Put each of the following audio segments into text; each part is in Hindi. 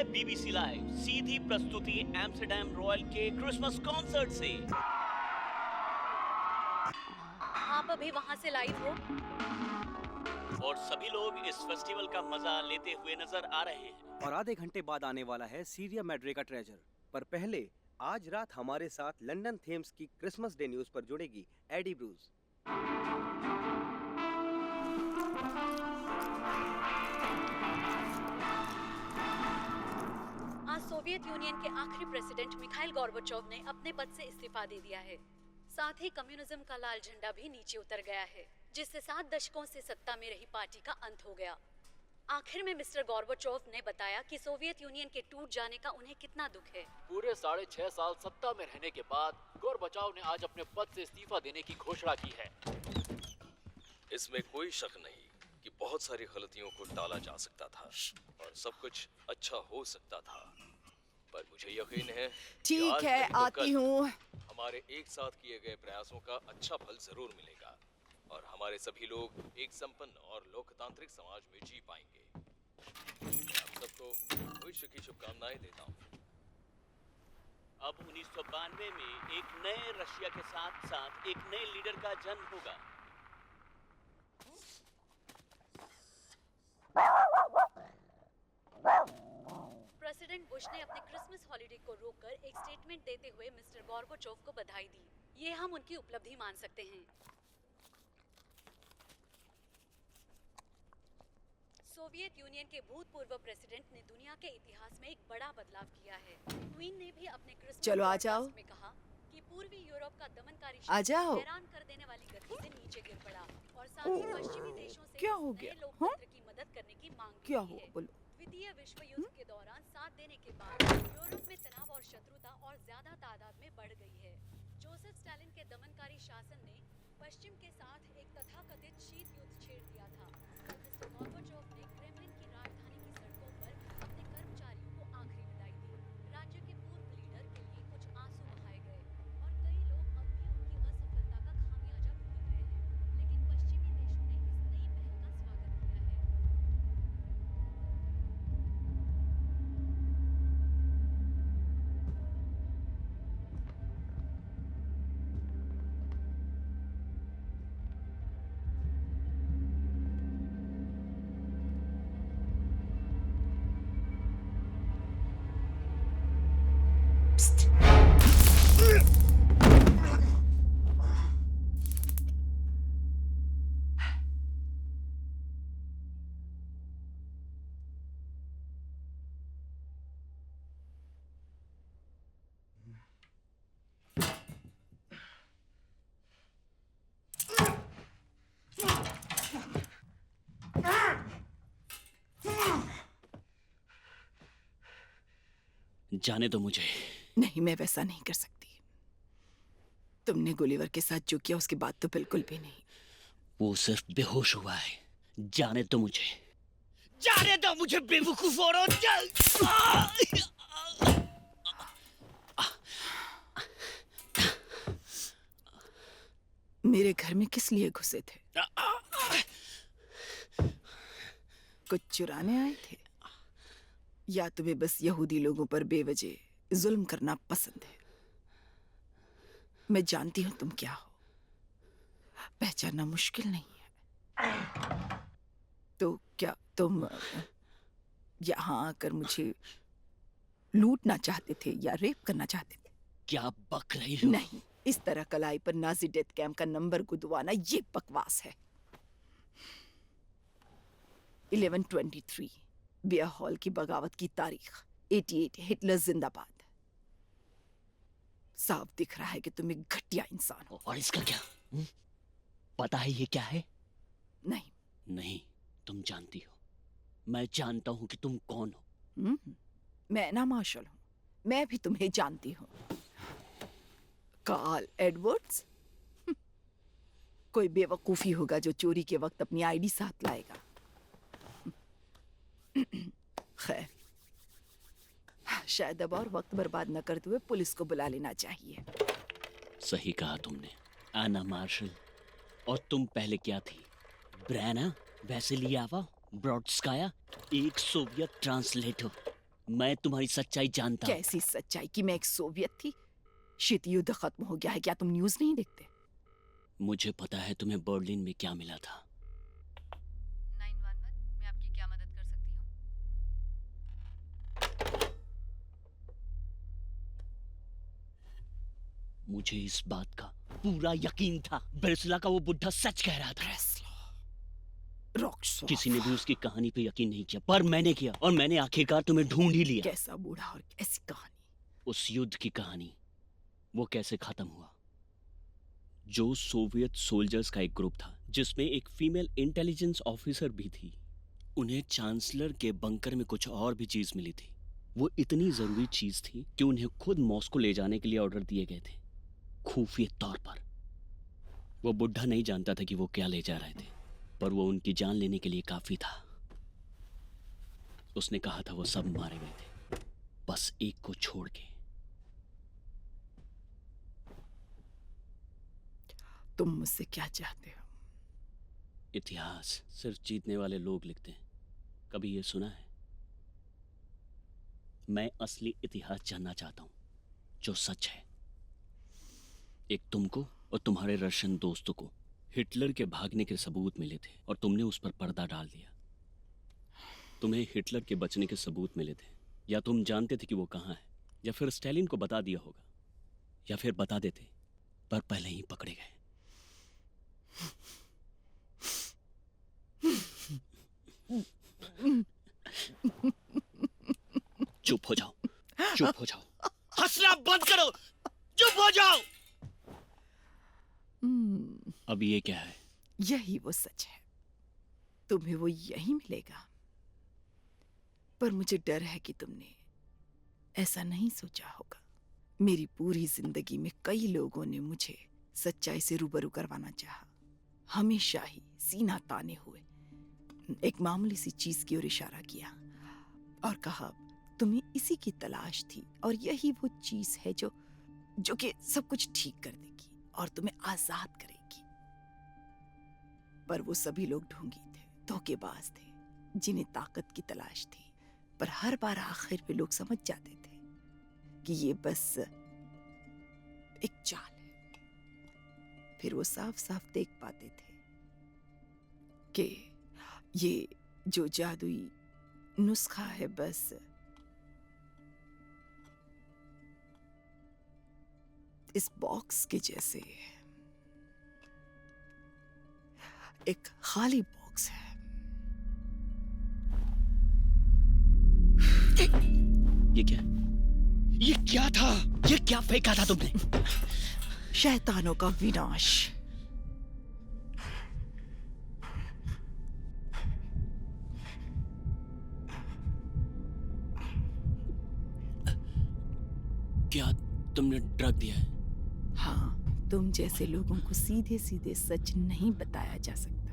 बीबीसी लाइव सीधी प्रस्तुति एम्स्टर्डम रॉयल के क्रिसमस कॉन्सर्ट से। आप अभी वहां से लाइव हो और सभी लोग इस फेस्टिवल का मजा लेते हुए नजर आ रहे हैं। और आधे घंटे बाद आने वाला है सीरिया मैड्रे का ट्रेजर। पर पहले आज रात हमारे साथ लंदन थेम्स की क्रिसमस डे न्यूज पर जुड़ेगी एडी ब्रूज। आज सोवियत यूनियन के आखिरी प्रेसिडेंट मिखाइल गोर्बाचोव ने अपने पद से इस्तीफा दे दिया है। साथ ही कम्युनिज्म का लाल झंडा भी नीचे उतर गया है, जिससे 7 दशकों से सत्ता में रही पार्टी का अंत हो गया। आखिर में मिस्टर गोर्बाचोव ने बताया कि सोवियत यूनियन के टूट जाने का उन्हें कितना दुख है। पूरे 6.5 साल सत्ता में रहने के बाद गोर्बाचोव ने आज अपने पद से इस्तीफा देने की घोषणा की है। इसमें कोई शक नहीं कि बहुत सारी गलतियों को टाला जा सकता था और सब कुछ अच्छा हो सकता था, पर मुझे यकीन है ठीक है, आती हूँ। हमारे एक साथ किए गए प्रयासों का अच्छा फल जरूर मिलेगा और हमारे सभी लोग एक संपन्न और लोकतांत्रिक समाज में जी पाएंगे। मैं आप सबको भविष्य की शुभकामनाएं देता हूँ। अब 1992 में एक नए रशिया के साथ साथ एक नए लीडर का जन्म होगा। प्रेसिडेंट बुश ने अपने क्रिसमस हॉलिडे को रोककर एक स्टेटमेंट देते हुए मिस्टर गोर्बाचोव को बधाई दी। ये हम उनकी उपलब्धि मान सकते हैं। सोवियत यूनियन के भूतपूर्व प्रेसिडेंट ने दुनिया के इतिहास में एक बड़ा बदलाव किया है। क्वीन ने भी अपने क्रिसमस चलो आ जाओ में कहा कि पूर्वी यूरोप का दमनकारी आ जाओ। हैरान कर देने वाली गति से नीचे गिर पड़ा और साथ ही पश्चिमी देशों से क्या हो नए गया? लोकतंत्र की मदद करने की मांग क्या की हो है। बोलो। द्वितीय विश्व युद्ध के दौरान साथ देने के बाद यूरोप में तनाव और शत्रुता और ज्यादा तादाद में बढ़ गई है। जोसेफ स्टालिन के दमनकारी शासन ने पश्चिम के साथ एक तथाकथित शीत युद्ध छेड़ दिया था। तो मिस्टर गोर्बाचोव ने क्रेमलिन की राजधानी की सड़कों पर अपने कर्मचारियों को आखिरी विदाई दी। राज्य के पूर्व लीडर के लिए कुछ आंसू बहाए गए और कई लोग अब भी उनकी असफलता का खामियाजा भूल रहे हैं, लेकिन पश्चिमी देशों ने इस नई पहल का स्वागत किया है। जाने दो मुझे। नहीं, मैं वैसा नहीं कर सकती। तुमने गुलिवर के साथ जो किया उसके बाद तो बिल्कुल भी नहीं। वो सिर्फ बेहोश हुआ है। जाने दो मुझे, जाने दो मुझे बेवकूफ औरत। मेरे घर में किस लिए घुसे थे? कुछ चुराने आए थे या तुम्हें बस यहूदी लोगों पर बेवजह जुल्म करना पसंद है? मैं जानती हूं तुम क्या हो, पहचानना मुश्किल नहीं है। तो क्या तुम यहाँ आकर मुझे लूटना चाहते थे या रेप करना चाहते थे? क्या बक रही हो? नहीं, इस तरह कलाई पर नाजी डेथ कैंप का नंबर गुदवाना ये बकवास है। 1123 बियर हॉल की बगावत की तारीख 88 हिटलर जिंदाबाद। साफ दिख रहा है कि तुम एक घटिया इंसान हो। और इसका क्या? पता है ये क्या है? नहीं। नहीं, तुम जानती हो। मैं जानता हूँ कि तुम कौन हो। मैं ना मार्शल हूँ। मैं भी तुम्हें जानती हूँ। Karl Edwards? कोई बेवकूफी होगा जो चोरी के वक्त अपनी आईडी साथ लाएगा। खैर, शायद अब और वक्त बर्बाद न करते हुए पुलिस को बुला लेना चाहिए। सही कहा तुमने, आना मार्शल। और तुम पहले क्या थी? ब्रैना, वैसिलियावा, ब्रॉडस्काया, एक सोवियत ट्रांसलेटर। मैं तुम्हारी सच्चाई जानता हूँ। कैसी सच्चाई कि मैं एक सोवियत थी? शीत युद्ध खत्म हो गया है, क्या तुम न्यूज़ नहीं देखते? मुझे पता है तुम्हें बर्लिन में क्या मिला था। 911, मैं आपकी क्या मदद कर सकती हूँ? मुझे इस बात का पूरा यकीन था, ब्रेसला का वो बुढ़ा सच कह रहा था। रॉक्सॉफ। किसी ने भी उसकी कहानी पे यकीन नहीं किया, पर मैंने किया, और मैंने आखिरकार तुम्हें ढूंढ ही लिया। कैसा बूढ़ा और कैसी कहानी? उस युद्ध की कहानी, वो कैसे खत्म हुआ। जो सोवियत सोल्जर्स का एक ग्रुप था जिसमें एक फीमेल इंटेलिजेंस ऑफिसर भी थी, उन्हें चांसलर के बंकर में कुछ और भी चीज मिली थी। वो इतनी जरूरी चीज थी कि उन्हें खुद मॉस्को ले जाने के लिए ऑर्डर दिए गए थे, खुफिया तौर पर। वो बुढ़ा नहीं जानता था कि वो क्या ले जा रहे थे, पर वो उनकी जान लेने के लिए काफी था। उसने कहा था वो सब मारे गए थे, बस एक को छोड़ के। तुम मुझसे क्या चाहते हो? इतिहास सिर्फ जीतने वाले लोग लिखते हैं, कभी ये सुना है? मैं असली इतिहास जानना चाहता हूं, जो सच है। एक तुमको और तुम्हारे रशियन दोस्तों को हिटलर के भागने के सबूत मिले थे और तुमने उस पर पर्दा डाल दिया। तुम्हें हिटलर के बचने के सबूत मिले थे, या तुम जानते थे कि वो कहाँ है, या फिर स्टालिन को बता दिया होगा, या फिर बता देते पर पहले ही पकड़े गए। चुप हो जाओ, चुप हो जाओ, हंसना बंद करो, चुप हो जाओ। अब ये क्या है? यही वो सच है, तुम्हें वो यही मिलेगा। पर मुझे डर है कि तुमने ऐसा नहीं सोचा होगा। मेरी पूरी जिंदगी में कई लोगों ने मुझे सच्चाई से रूबरू करवाना चाहा, हमेशा ही सीना ताने हुए एक मामूली सी चीज की ओर इशारा किया और कहा तुम्हें इसी की तलाश थी, और यही वो चीज है जो कि सब कुछ ठीक कर देगी और तुम्हें आजाद करेगी। पर वो सभी लोग ढोंगी थे, धोखेबाज थे, जिन्हें ताकत की तलाश थी। पर हर बार आखिर में लोग समझ जाते थे कि ये बस एक चाल है। फिर वो साफ साफ देख पाते थे कि ये जो जादुई नुस्खा है बस इस बॉक्स के जैसे एक खाली बॉक्स है। ये क्या था? ये क्या फेंका था तुमने? शैतानों का विनाश। क्या तुमने ड्रग दिया है? हाँ, तुम जैसे लोगों को सीधे सीधे सच नहीं बताया जा सकता।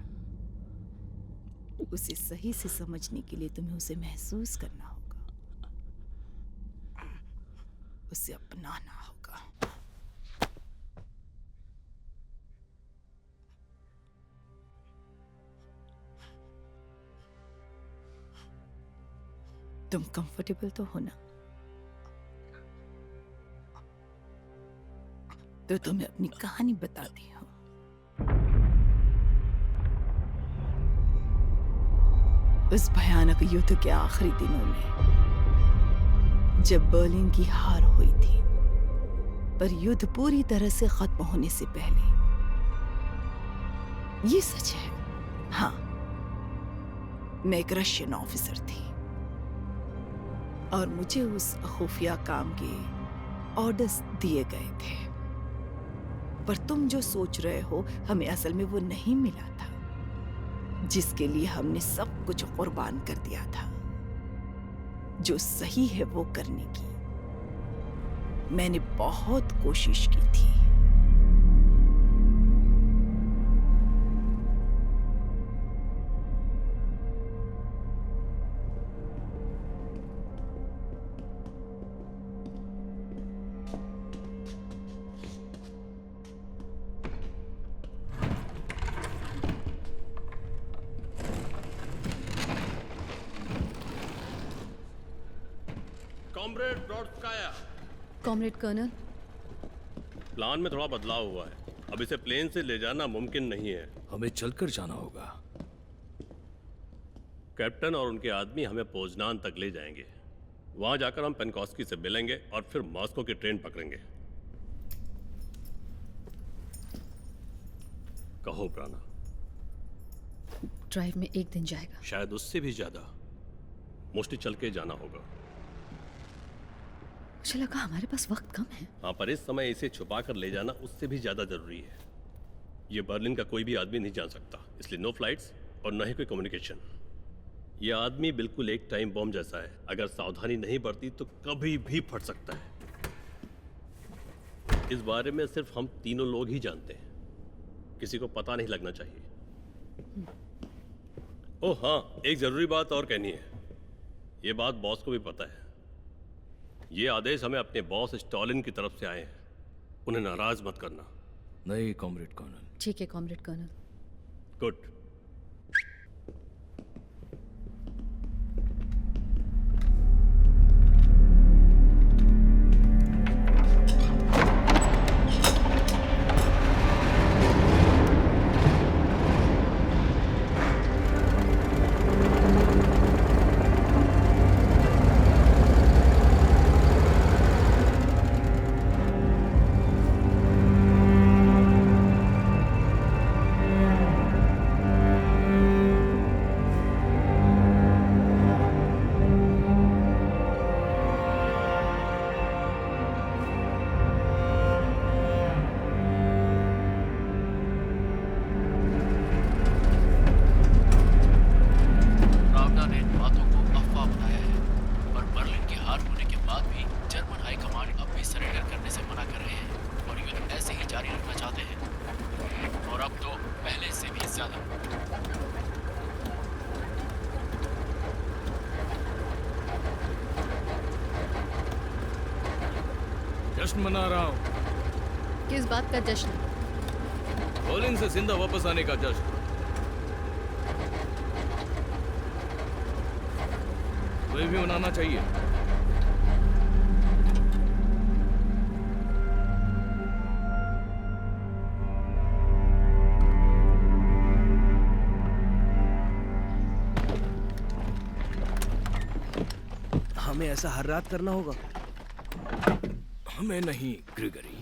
उसे सही से समझने के लिए तुम्हें उसे महसूस करना होगा, उसे अपनाना होगा। तुम कंफर्टेबल तो हो ना? तो तुम्हें अपनी कहानी बताती हूँ। उस भयानक युद्ध के आखिरी दिनों में, जब बर्लिन की हार हुई थी, पर युद्ध पूरी तरह से खत्म होने से पहले, ये सच है, हाँ, मैं एक रशियन ऑफिसर थी और मुझे उस खुफिया काम के ऑर्डर्स दिए गए थे। पर तुम जो सोच रहे हो, हमें असल में वो नहीं मिला था जिसके लिए हमने सब कुछ कुर्बान कर दिया था। जो सही है वो करने की मैंने बहुत कोशिश की थी। कॉमरेड ब्रॉडस्काया। कॉमरेड कर्नल, प्लान में थोड़ा बदलाव हुआ है। अब इसे प्लेन से ले जाना मुमकिन नहीं है। हमें चलकर जाना होगा। कैप्टन और उनके आदमी हमें पोजनान तक ले जाएंगे। वहां जाकर हम पेनकॉस्की से मिलेंगे और फिर मॉस्को की ट्रेन पकड़ेंगे। कहो प्राणा। ड्राइव में 1 दिन जाएगा। शायद उससे भी ज्यादा। मोस्टली चल के जाना होगा। मुझे लगा हमारे पास वक्त कम है। हाँ, पर इस समय इसे छुपा कर ले जाना उससे भी ज्यादा जरूरी है। ये बर्लिन का कोई भी आदमी नहीं जान सकता, इसलिए नो फ्लाइट्स और न ही कोई कम्युनिकेशन। यह आदमी बिल्कुल एक टाइम बॉम्ब जैसा है। अगर सावधानी नहीं बरती तो कभी भी फट सकता है। इस बारे में सिर्फ हम तीनों लोग ही जानते हैं। किसी को पता नहीं लगना चाहिए। ओह हाँ, एक जरूरी बात और कहनी है। ये बात बॉस को भी पता है। ये आदेश हमें अपने बॉस स्टॉलिन की तरफ से आए हैं। उन्हें नाराज मत करना। नहीं कॉमरेड कर्नल। ठीक है कॉमरेड कर्नल। गुड। रावना ने इन बातों को अफवाह बनाया है, पर बर्लिन की हार होने के बाद भी जर्मन हाई कमांड अब भी सरेंडर करने से मना कर रहे हैं और युद्ध ऐसे ही जारी रखना चाहते हैं, और अब तो पहले से भी ज्यादा। जश्न मना रहा हूँ। किस बात का जश्न? बर्लिन से जिंदा वापस आने का जश्न। वही भी मनाना चाहिए। हमें ऐसा हर रात करना होगा? हमें नहीं ग्रिगरी।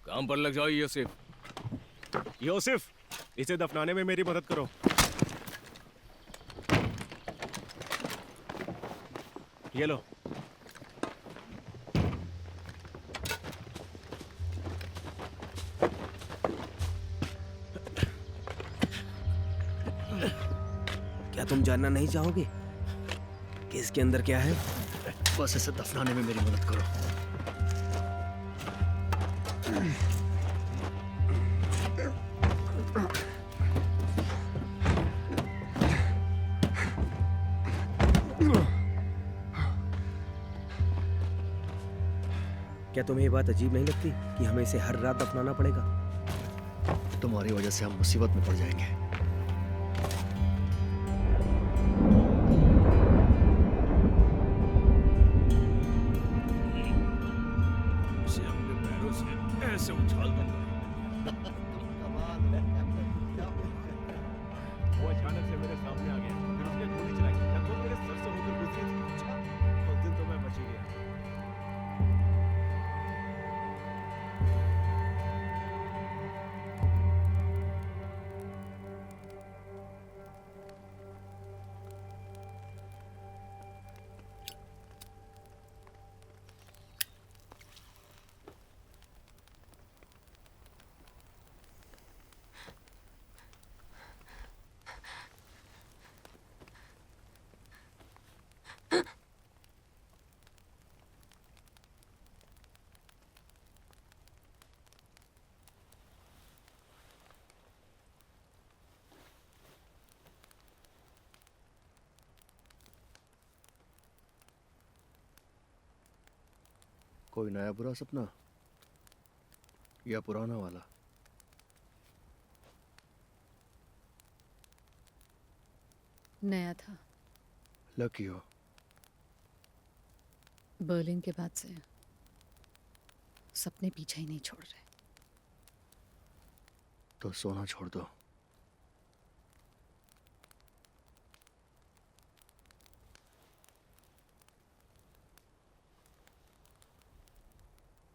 काम पर लग जाओ यूसुफ। यूसुफ, इसे दफनाने में मेरी मदद करो। ये लो। क्या तुम जानना नहीं चाहोगे कि इसके अंदर क्या है? बस इसे दफनाने में मेरी मदद करो। क्या तुम्हें ये बात अजीब नहीं लगती कि हमें इसे हर रात दफनाना पड़ेगा? तुम्हारी वजह से हम मुसीबत में पड़ जाएंगे। इसे अपने पैरों से ऐसे उछाल दूंगा। वो अचानक से मेरे सामने आ गया, फिर उसने गोली चलाई। जब वो मेरे सर से होकर गुजरी थी, अच्छा, उस दिन तो मैं बच ही गया। कोई नया बुरा सपना या पुराना वाला? नया था। लकी हो। बर्लिन के बाद से सपने पीछे ही नहीं छोड़ रहे। तो सोना छोड़ दो।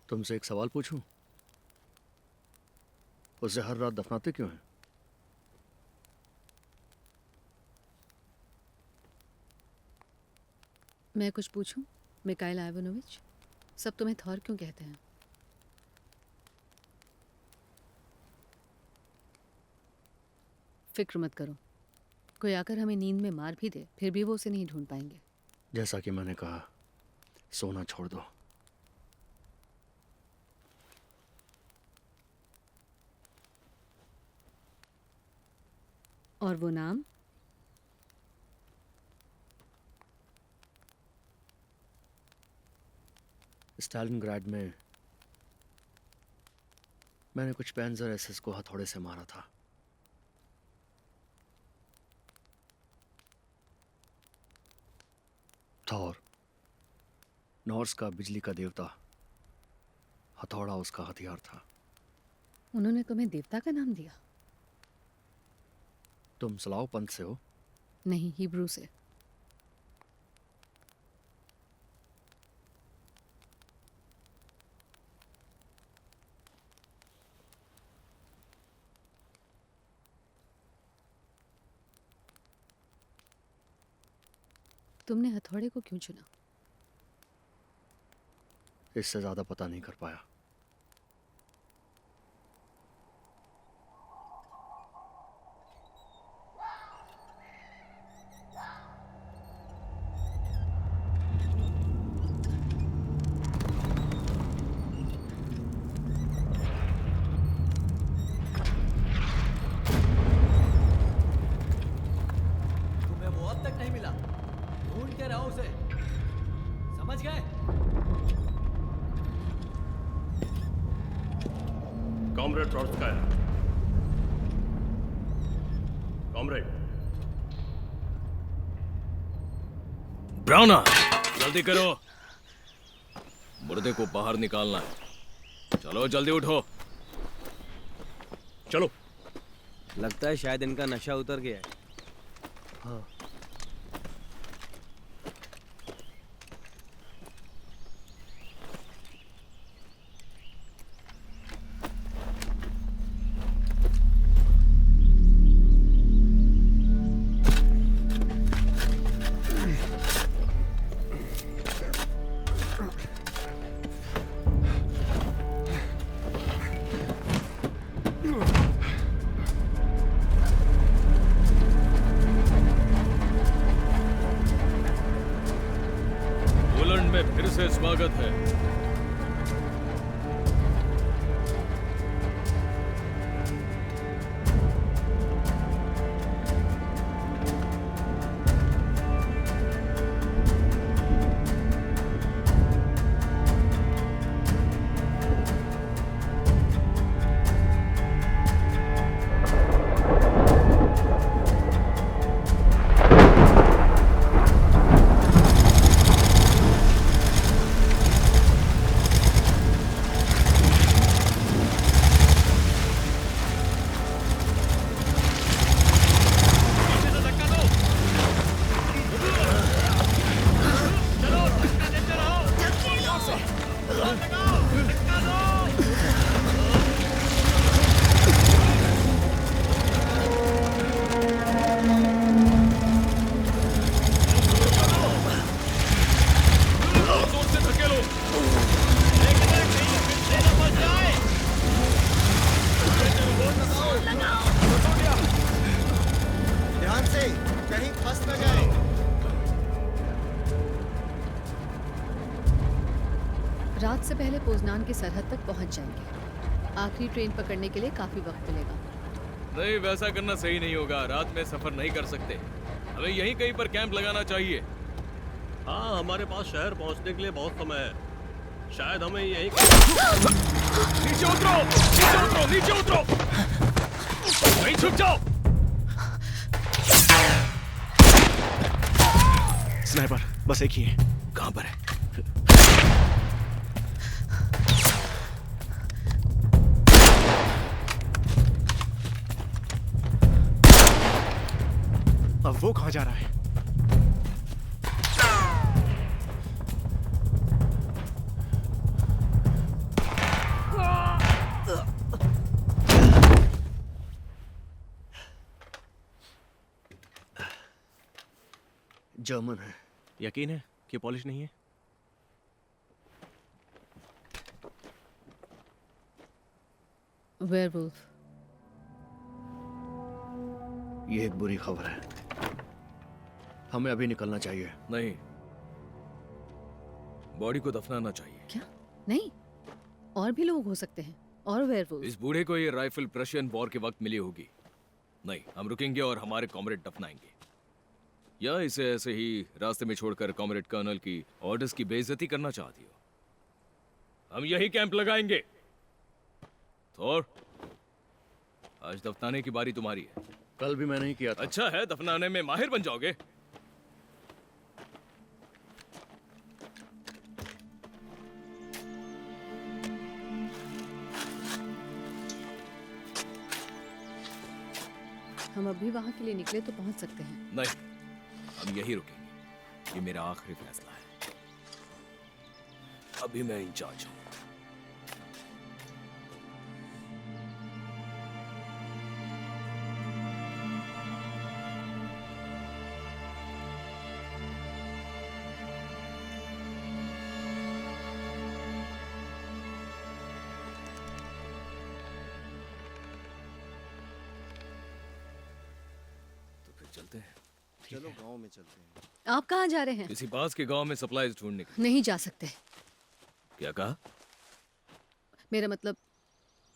तुमसे एक सवाल पूछूं? उसे हर रात दफनाते क्यों हैं? मैं कुछ पूछूं मिकाइल आइवानोविच? सब तुम्हें थॉर क्यों कहते हैं? फिक्र मत करो, कोई आकर हमें नींद में मार भी दे फिर भी वो उसे नहीं ढूंढ पाएंगे। जैसा कि मैंने कहा, सोना छोड़ दो। और वो नाम? स्टालिनग्राड में मैंने कुछ पैंजर एसएस को हथौड़े से मारा था। थॉर, नॉर्स का बिजली का देवता, हथौड़ा उसका हथियार था। उन्होंने तुम्हें देवता का नाम दिया? तुम सलाव पंथ से हो? नहीं, हिब्रू से। तुमने हथौड़े को क्यों चुना? इससे ज्यादा पता नहीं कर पाया। तुम्हें वो अब तक नहीं मिला? ढूंढ के रहो उसे, समझ गए? Comrade ट्रॉट्स्काया, comrade. ब्राउना, जल्दी करो, मुर्दे को बाहर निकालना है। चलो जल्दी उठो। चलो। लगता है शायद इनका नशा उतर गया है। हाँ। पोलैंड में फिर से स्वागत है। ध्यान से, कहीं फंस न जाए। रात से पहले पोजनान की सरहद तक पहुंच जाएंगे। आखिरी ट्रेन पकड़ने के लिए काफी वक्त मिलेगा। नहीं, वैसा करना सही नहीं होगा। रात में सफर नहीं कर सकते। हमें यहीं कहीं पर कैंप लगाना चाहिए। हाँ, हमारे पास शहर पहुंचने के लिए बहुत समय है। शायद हमें यहीं नीचे उतरो, नीचे उतरो, नीचे उतरो। वहीं छुप जाओ। स्नाइपर बस एक ही है। कहां पर है? अब वो कहाँ जा रहा है? जर्मन है। यकीन है कि पॉलिश नहीं है? वेयरवुल्फ। ये एक बुरी खबर है। हमें अभी निकलना चाहिए। नहीं, बॉडी को दफनाना चाहिए। क्या? नहीं, और भी लोग हो सकते हैं, और वेयरवुल्फ। इस बूढ़े को ये राइफल प्रशियन वॉर के वक्त मिली होगी। नहीं, हम रुकेंगे और हमारे कॉमरेड दफनाएंगे, या इसे ऐसे ही रास्ते में छोड़कर कॉमरेड कर्नल की ऑर्डर्स की बेइज्जती करना चाहती हो? हम यही कैंप लगाएंगे। थोर, आज दफनाने की बारी तुम्हारी है। कल भी मैंने ही किया था। अच्छा है, दफनाने में माहिर बन जाओगे। हम अभी वहां के लिए निकले तो पहुंच सकते हैं। नहीं, हम यही रुकेंगे। ये मेरा आखिरी फैसला है। अभी मैं इंचार्ज हूं। तो फिर चलते हैं। चलो गांव में चलते हैं। आप कहाँ जा रहे हैं? किसी पास के गांव में सप्लाईज ढूंढने के। नहीं जा सकते। क्या कहा? मेरा मतलब,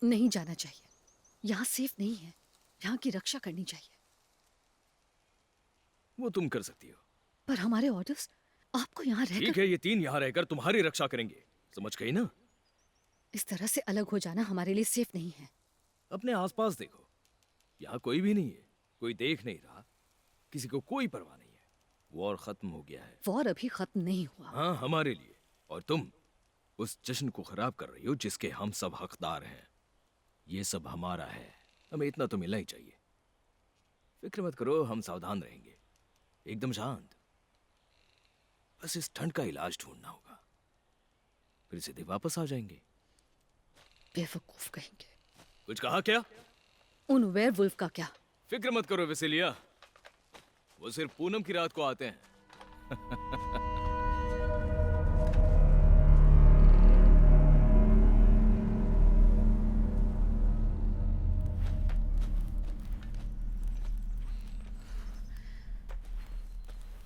नहीं जाना चाहिए। यहाँ सेफ नहीं है। यहाँ की रक्षा करनी चाहिए। वो तुम कर सकती हो। पर हमारे ऑर्डर्स, आपको यहाँ ठीक रहकर है, ये तीन यहाँ रहकर तुम्हारी रक्षा करेंगे। समझ गई ना? इस तरह से अलग हो जाना हमारे लिए सेफ नहीं है। अपने आसपास देखो, यहाँ कोई भी नहीं है, कोई देख नहीं रहा, किसी को कोई परवाह नहीं है। वॉर खत्म हो गया है। वॉर अभी खत्म नहीं हुआ। हाँ, हमारे लिए। और तुम उस जश्न को खराब कर रही हो जिसके हम सब हकदार हैं। ये सब हमारा है, हमें इतना तो मिलना ही चाहिए। फिक्र मत करो, हम सावधान रहेंगे, एकदम शांत। बस इस ठंड का इलाज ढूंढना होगा, फिर सीधे वापस आ जाएंगे। बेवकूफ कहेंगे। कुछ कहा क्या? उन वेयरवुल्फ का क्या? फिक्र मत करो वेसिलिया, वो सिर्फ पूनम की रात को आते हैं।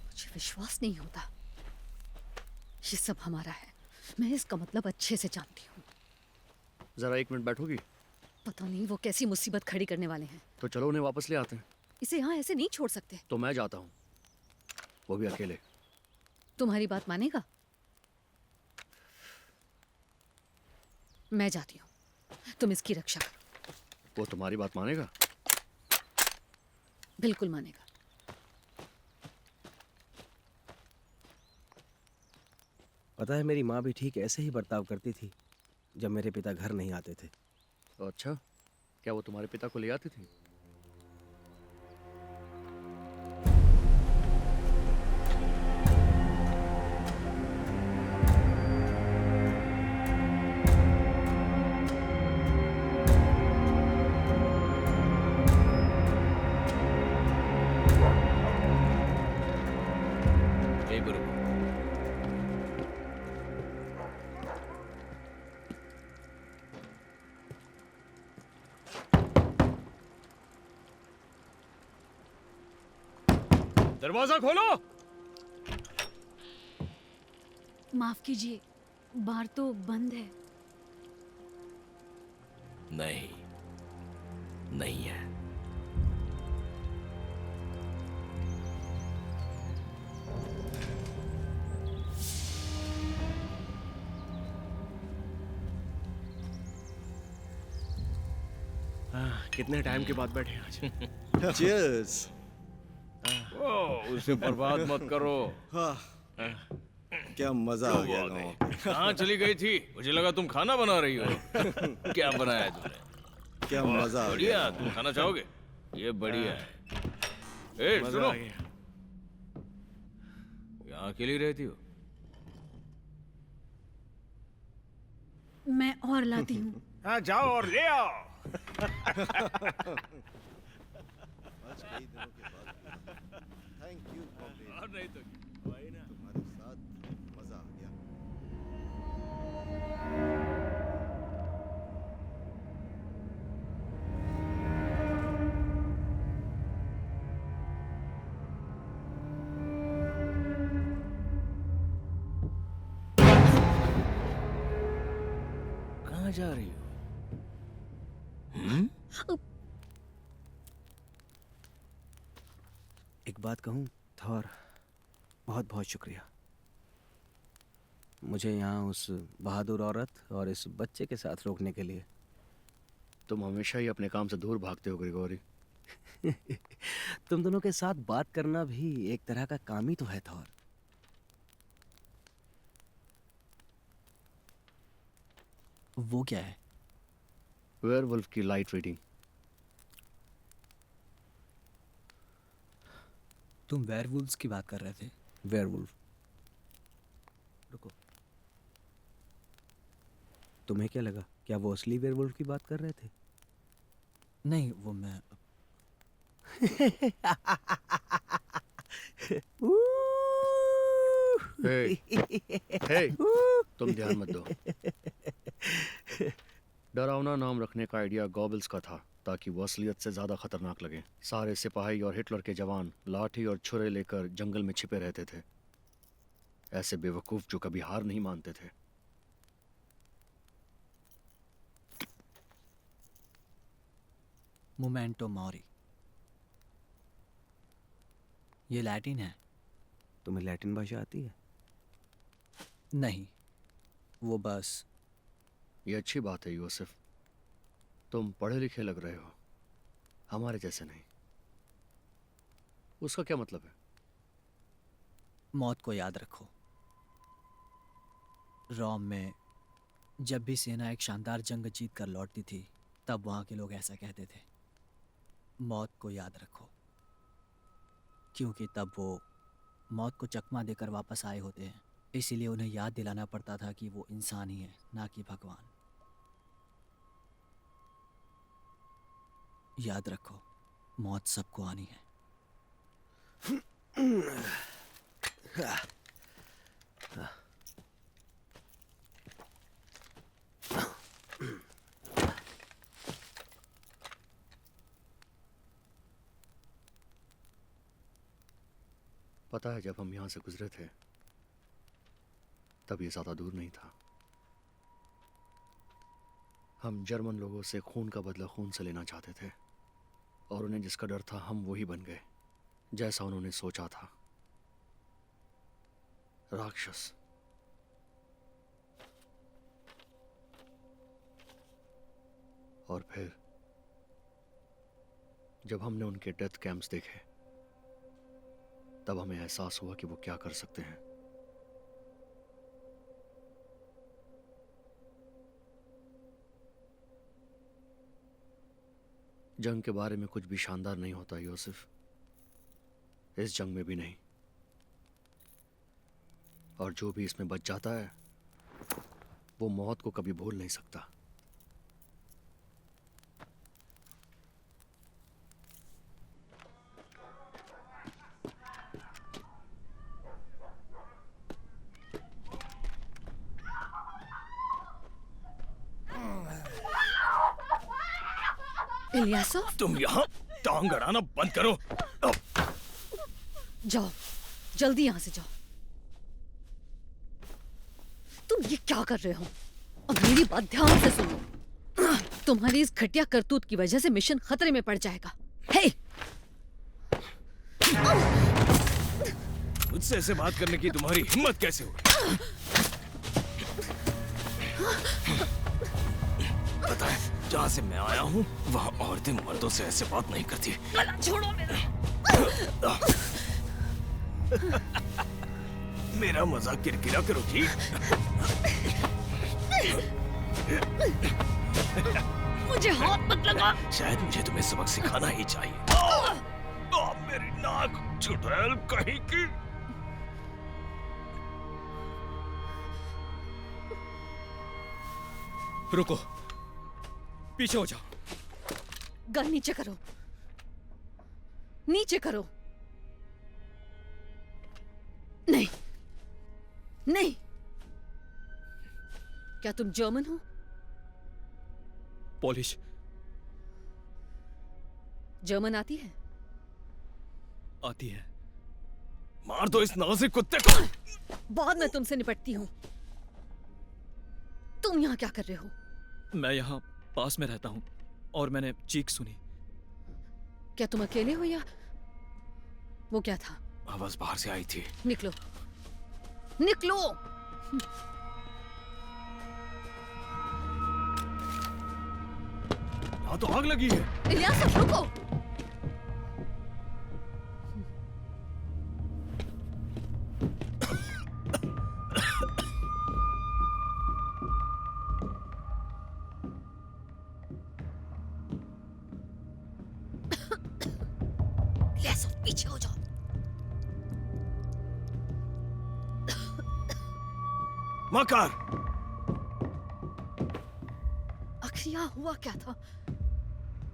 मुझे विश्वास नहीं होता। ये सब हमारा है। मैं इसका मतलब अच्छे से जानती हूँ। जरा 1 मिनट बैठोगी? पता नहीं वो कैसी मुसीबत खड़ी करने वाले हैं। तो चलो उन्हें वापस ले आते हैं। इसे यहाँ ऐसे नहीं छोड़ सकते। तो मैं जाता हूँ, वो भी अकेले। तुम्हारी बात मानेगा? मैं जाती हूँ, तुम इसकी रक्षा करो। वो तुम्हारी बात मानेगा? बिल्कुल मानेगा। पता है, मेरी माँ भी ठीक ऐसे ही बर्ताव करती थी जब मेरे पिता घर नहीं आते थे। तो अच्छा, क्या वो तुम्हारे पिता को ले आती थी? यही बरो। दरवाजा खोलो। माफ कीजिए, बार तो बंद है। नहीं, नहीं है। कितने टाइम के बाद बैठे आज। चीयर्स। उसे बर्बाद मत करो। क्या मजा आ गया गाँव पे। कहाँ चली गई थी? मुझे लगा तुम खाना बना रही हो। क्या बनाया तुमने? क्या मजा आ बढ़िया, गया। तुम खाना चाहोगे? ये बढ़िया है। ए, मजा सुनो। आ गया। यहाँ अकेली रहती हो? मैं और लाती हूँ। हाँ जाओ और ले आओ। आज कई दिनों के बाद थैंक यू और नहीं तो वही ना। तुम्हारे साथ मजा आ गया। कहाँ जा रही हो? एक बात कहूँ थॉर, बहुत बहुत शुक्रिया मुझे यहाँ उस बहादुर औरत और इस बच्चे के साथ रोकने के लिए। तुम हमेशा ही अपने काम से दूर भागते हो ग्रिगोरी। तुम दोनों के साथ बात करना भी एक तरह का काम ही तो है थॉर। वो क्या है? वेयरवुल्फ की लाइट रीडिंग। तुम वेयरवुल्व्स की बात कर रहे थे? वेयरवुल्फ। रुको, तुम्हें क्या लगा, क्या वो असली वेयरवुल्फ की बात कर रहे थे? नहीं, वो मैं हे, तुम ध्यान मत दो। डरावना नाम रखने का आइडिया गॉबल्स का था ताकि वो असलियत से ज्यादा खतरनाक लगे। सारे सिपाही और हिटलर के जवान लाठी और छुरे लेकर जंगल में छिपे रहते थे, ऐसे बेवकूफ जो कभी हार नहीं मानते थे। मोमेंटो मॉरी, ये लैटिन है? तुम्हें लैटिन भाषा आती है? नहीं, वो बस। ये अच्छी बात है यूसुफ, तुम पढ़े लिखे लग रहे हो, हमारे जैसे नहीं। उसका क्या मतलब है? मौत को याद रखो। रोम में जब भी सेना एक शानदार जंग जीत कर लौटती थी, तब वहां के लोग ऐसा कहते थे, मौत को याद रखो, क्योंकि तब वो मौत को चकमा देकर वापस आए होते हैं। इसीलिए उन्हें याद दिलाना पड़ता था कि वो इंसान ही है, ना कि भगवान। याद रखो, मौत सबको आनी है। पता है, जब हम यहाँ से गुजरे थे तब ये ज्यादा दूर नहीं था। हम जर्मन लोगों से खून का बदला खून से लेना चाहते थे, और उन्हें जिसका डर था हम वही बन गए, जैसा उन्होंने सोचा था। राक्षस। और फिर जब हमने उनके डेथ कैंप्स देखे, तब हमें एहसास हुआ कि वो क्या कर सकते हैं। जंग के बारे में कुछ भी शानदार नहीं होता यूसुफ, इस जंग में भी नहीं। और जो भी इसमें बच जाता है वो मौत को कभी भूल नहीं सकता। इलियासोव, तुम यहाँ टांग अड़ाना बंद करो। जाओ, जल्दी यहाँ से जाओ। तुम ये क्या कर रहे हो? अब मेरी बात ध्यान से सुनो। तुम्हारी इस घटिया करतूत की वजह से मिशन खतरे में पड़ जाएगा। हे! मुझसे ऐसे बात करने की तुम्हारी हिम्मत कैसे हुई? पता है, जहाँ से मैं आया हूँ वहाँ औरतें मर्दों से ऐसे बात नहीं करती। गला छोड़ो मेरा। मेरा मजाक किरकिरा करो ठीक? मुझे हाथ मत लगा। शायद मुझे तुम्हें सबक सिखाना ही चाहिए। मेरी नाक चुड़ैल कहीं की। रुको, पीछे हो जाओ। गन नीचे करो, नीचे करो। नहीं, नहीं। क्या तुम जर्मन हो? पॉलिश। जर्मन आती है? आती है। मार दो इस नाज़िक कुत्ते को। बाद में तुमसे निपटती हूँ। तुम यहाँ क्या कर रहे हो? मैं यहाँ पास में रहता हूँ और मैंने चीख सुनी। क्या तुम अकेले हो या वो क्या था? आवाज बाहर से आई थी। निकलो, निकलो। यहाँ तो आग लगी है। इलियास, रुको। इलियास, पीछे हो जाओ। मकार। आखिर यहाँ हुआ क्या था?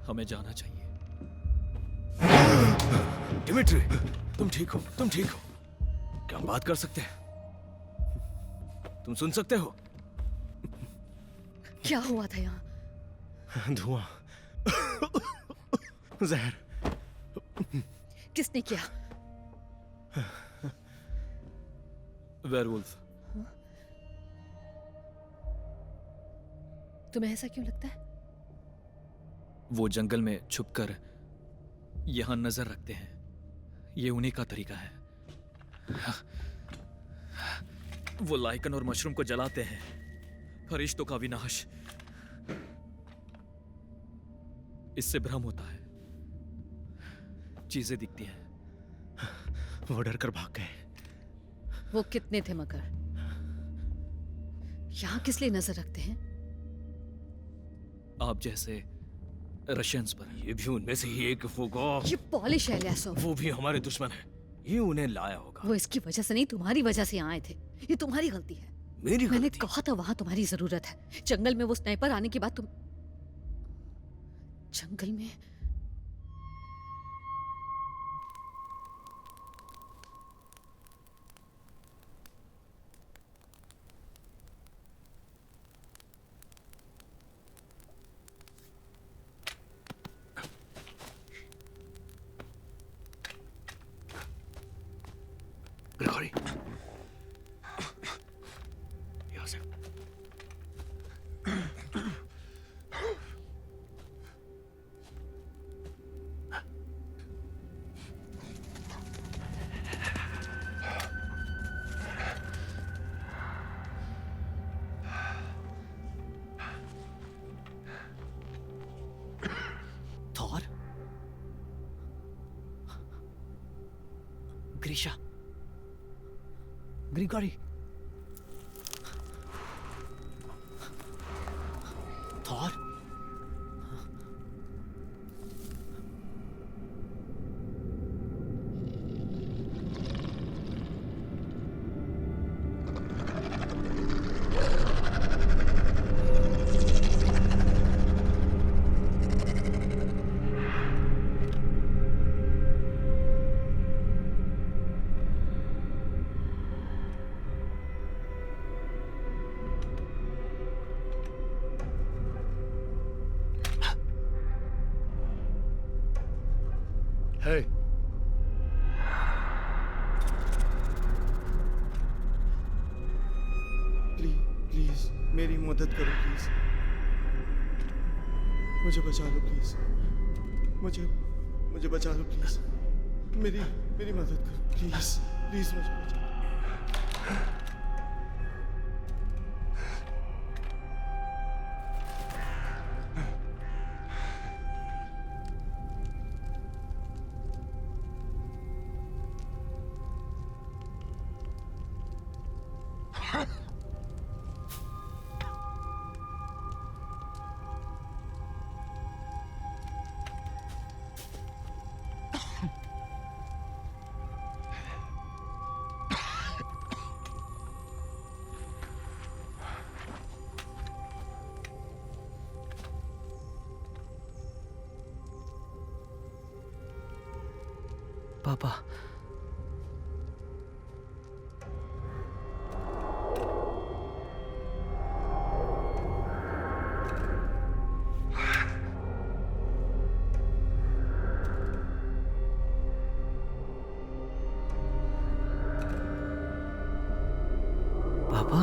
हमें जाना चाहिए। डिमिट्री, तुम ठीक हो? तुम ठीक हो? क्या हम बात कर सकते हैं? तुम सुन सकते हो? क्या हुआ था यहाँ? धुआं, जहर। किसने किया? वेयरवुल्फ। तुम्हें ऐसा क्यों लगता है? वो जंगल में छुपकर यहाँ नजर रखते हैं। ये उन्हीं का तरीका है। वो लाइकन और मशरूम को जलाते हैं। फरिश्तों का विनाश। इससे भ्रम होता है, चीजें दिखती हैं। वो डर कर भाग गए। वो कितने थे मगर? यहाँ किस लिए नजर रखते हैं? आप जैसे रशियंस पर। ये भी उनमें से ही एक होगा। ये पॉलिश है इलियासोव। वो भी हमारे दुश्मन है। ये उन्हें लाया होगा। वो इसकी वजह से नहीं, तुम्हारी वजह से यहाँ आए थे। ये तुम्हारी गलती है। मेरी मैंने गलती? कहा था वहां तुम्हारी जरूरत है। जंगल में वो स्नाइपर आने के बाद तुम जंगल में ग्रेगोरी, यहाँ से। Thor? Grisha? Grigory? Thor? Hey. Please मेरी मदद करो प्लीज। मुझे बचा लो प्लीज। मुझे बचा लो प्लीज। मेरी मदद करो प्लीज। प्लीज मुझे बचा लो। पापा। पापा।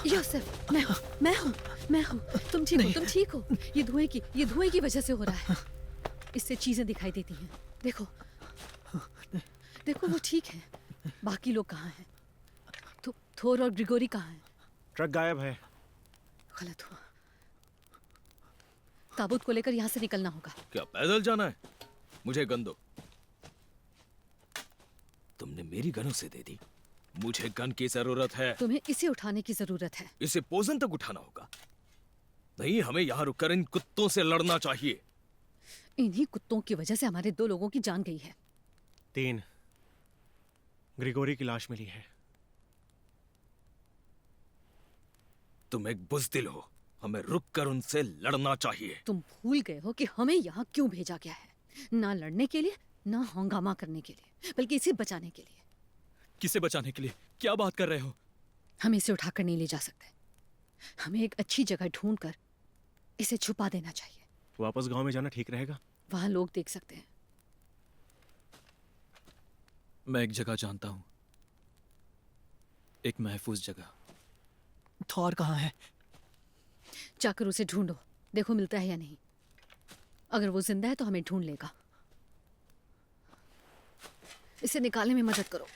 योसेफ, मैं हूँ। तुम ठीक हो। ये धुएं की वजह से हो रहा है। इससे चीजें दिखाई देती हैं। देखो वो ठीक है। बाकी लोग कहाँ हैं? थोर और ग्रिगोरी कहाँ हैं? ट्रक गायब है। गलत हुआ। ताबूत को लेकर यहाँ से निकलना होगा। क्या पैदल जाना है? मुझे गन दो। तुमने मेरी गन उसे दे दी। मुझे गन की जरूरत है। तुम्हें इसे उठाने की जरूरत है। इसे पोजन तक उठाना होगा। नहीं, हमें यहाँ रुककर इन कुत्तों से लड़ना चाहिए। इन्हीं कुत्तों की वजह से हमारे 2 लोगों की जान गई है। 3 ग्रिगोरी की लाश मिली है। तुम एक बुज़दिल हो। हमें रुककर उनसे लड़ना चाहिए। तुम भूल गए हो कि हमें यहाँ क्यों भेजा गया है। ना लड़ने के लिए, ना हंगामा करने के लिए, बल्कि इसे बचाने के लिए। किसे बचाने के लिए? क्या बात कर रहे हो? हम इसे उठाकर नहीं ले जा सकते। हमें एक अच्छी जगह ढूंढकर इसे छुपा देना चाहिए। वापस गांव में जाना ठीक रहेगा? वहां लोग देख सकते हैं। मैं एक जगह जानता हूं, एक महफूज जगह। थॉर कहाँ है? जाकर उसे ढूंढो, देखो मिलता है या नहीं। अगर वो जिंदा है तो हमें ढूंढ लेगा। इसे निकालने में मदद करो।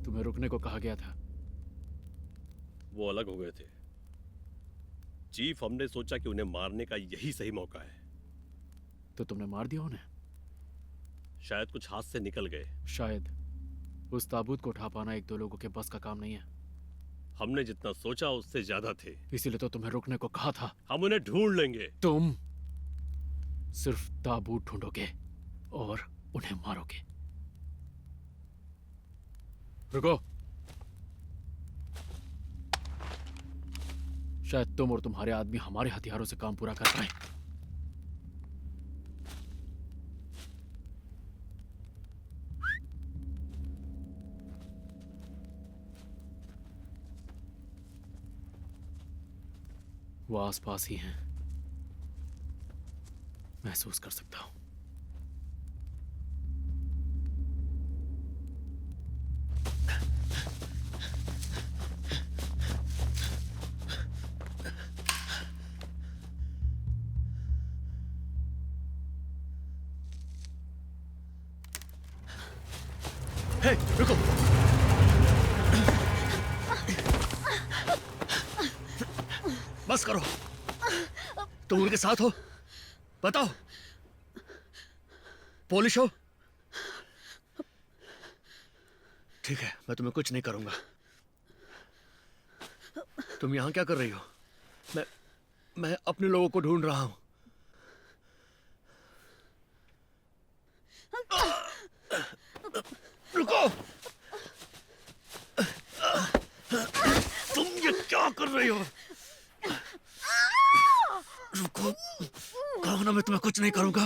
तुम्हें रुकने को कहा गया था। वो अलग हो गए थे चीफ। हमने सोचा कि उन्हें मारने का यही सही मौका है। तो तुमने मार दिया उन्हें? शायद कुछ हाथ से निकल गए। शायद। उस ताबूत को उठा पाना 1-2 लोगों के बस का काम नहीं है। हमने जितना सोचा उससे ज्यादा थे। इसीलिए तो तुम्हें रुकने को कहा था। हम उन्हें ढूंढ लेंगे। तुम सिर्फ ताबूत ढूंढोगे और उन्हें मारोगे। रुको। शायद तुम और तुम्हारे आदमी हमारे हथियारों से काम पूरा कर पाए, वो आसपास ही हैं। महसूस कर सकता हूं। हे, रुको। बस करो। तुम उनके साथ हो? बताओ। पुलिस हो? ठीक है, मैं तुम्हें कुछ नहीं करूंगा। तुम यहां क्या कर रही हो? मैं अपने लोगों को ढूंढ रहा हूं। रुको। तुम ये क्या कर रही हो? रुको। कहो ना, मैं तुम्हें कुछ नहीं करूंगा।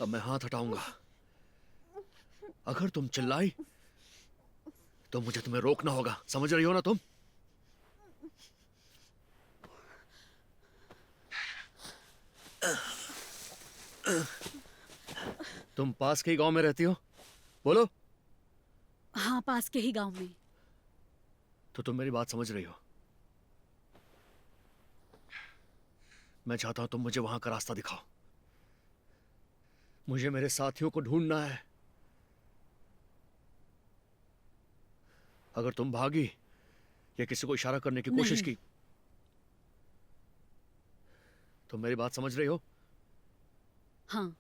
अब मैं हाथ हटाऊंगा। अगर तुम चिल्लाई तो मुझे तुम्हें रोकना होगा। समझ रही हो ना तुम? तुम पास के ही गांव में रहती हो? बोलो। हाँ, पास के ही गांव में। तो तुम मेरी बात समझ रही हो? मैं चाहता हूं तुम मुझे वहां का रास्ता दिखाओ। मुझे मेरे साथियों को ढूंढना है। अगर तुम भागी या किसी को इशारा करने की कोशिश की तो मेरी बात समझ रही हो? हाँ।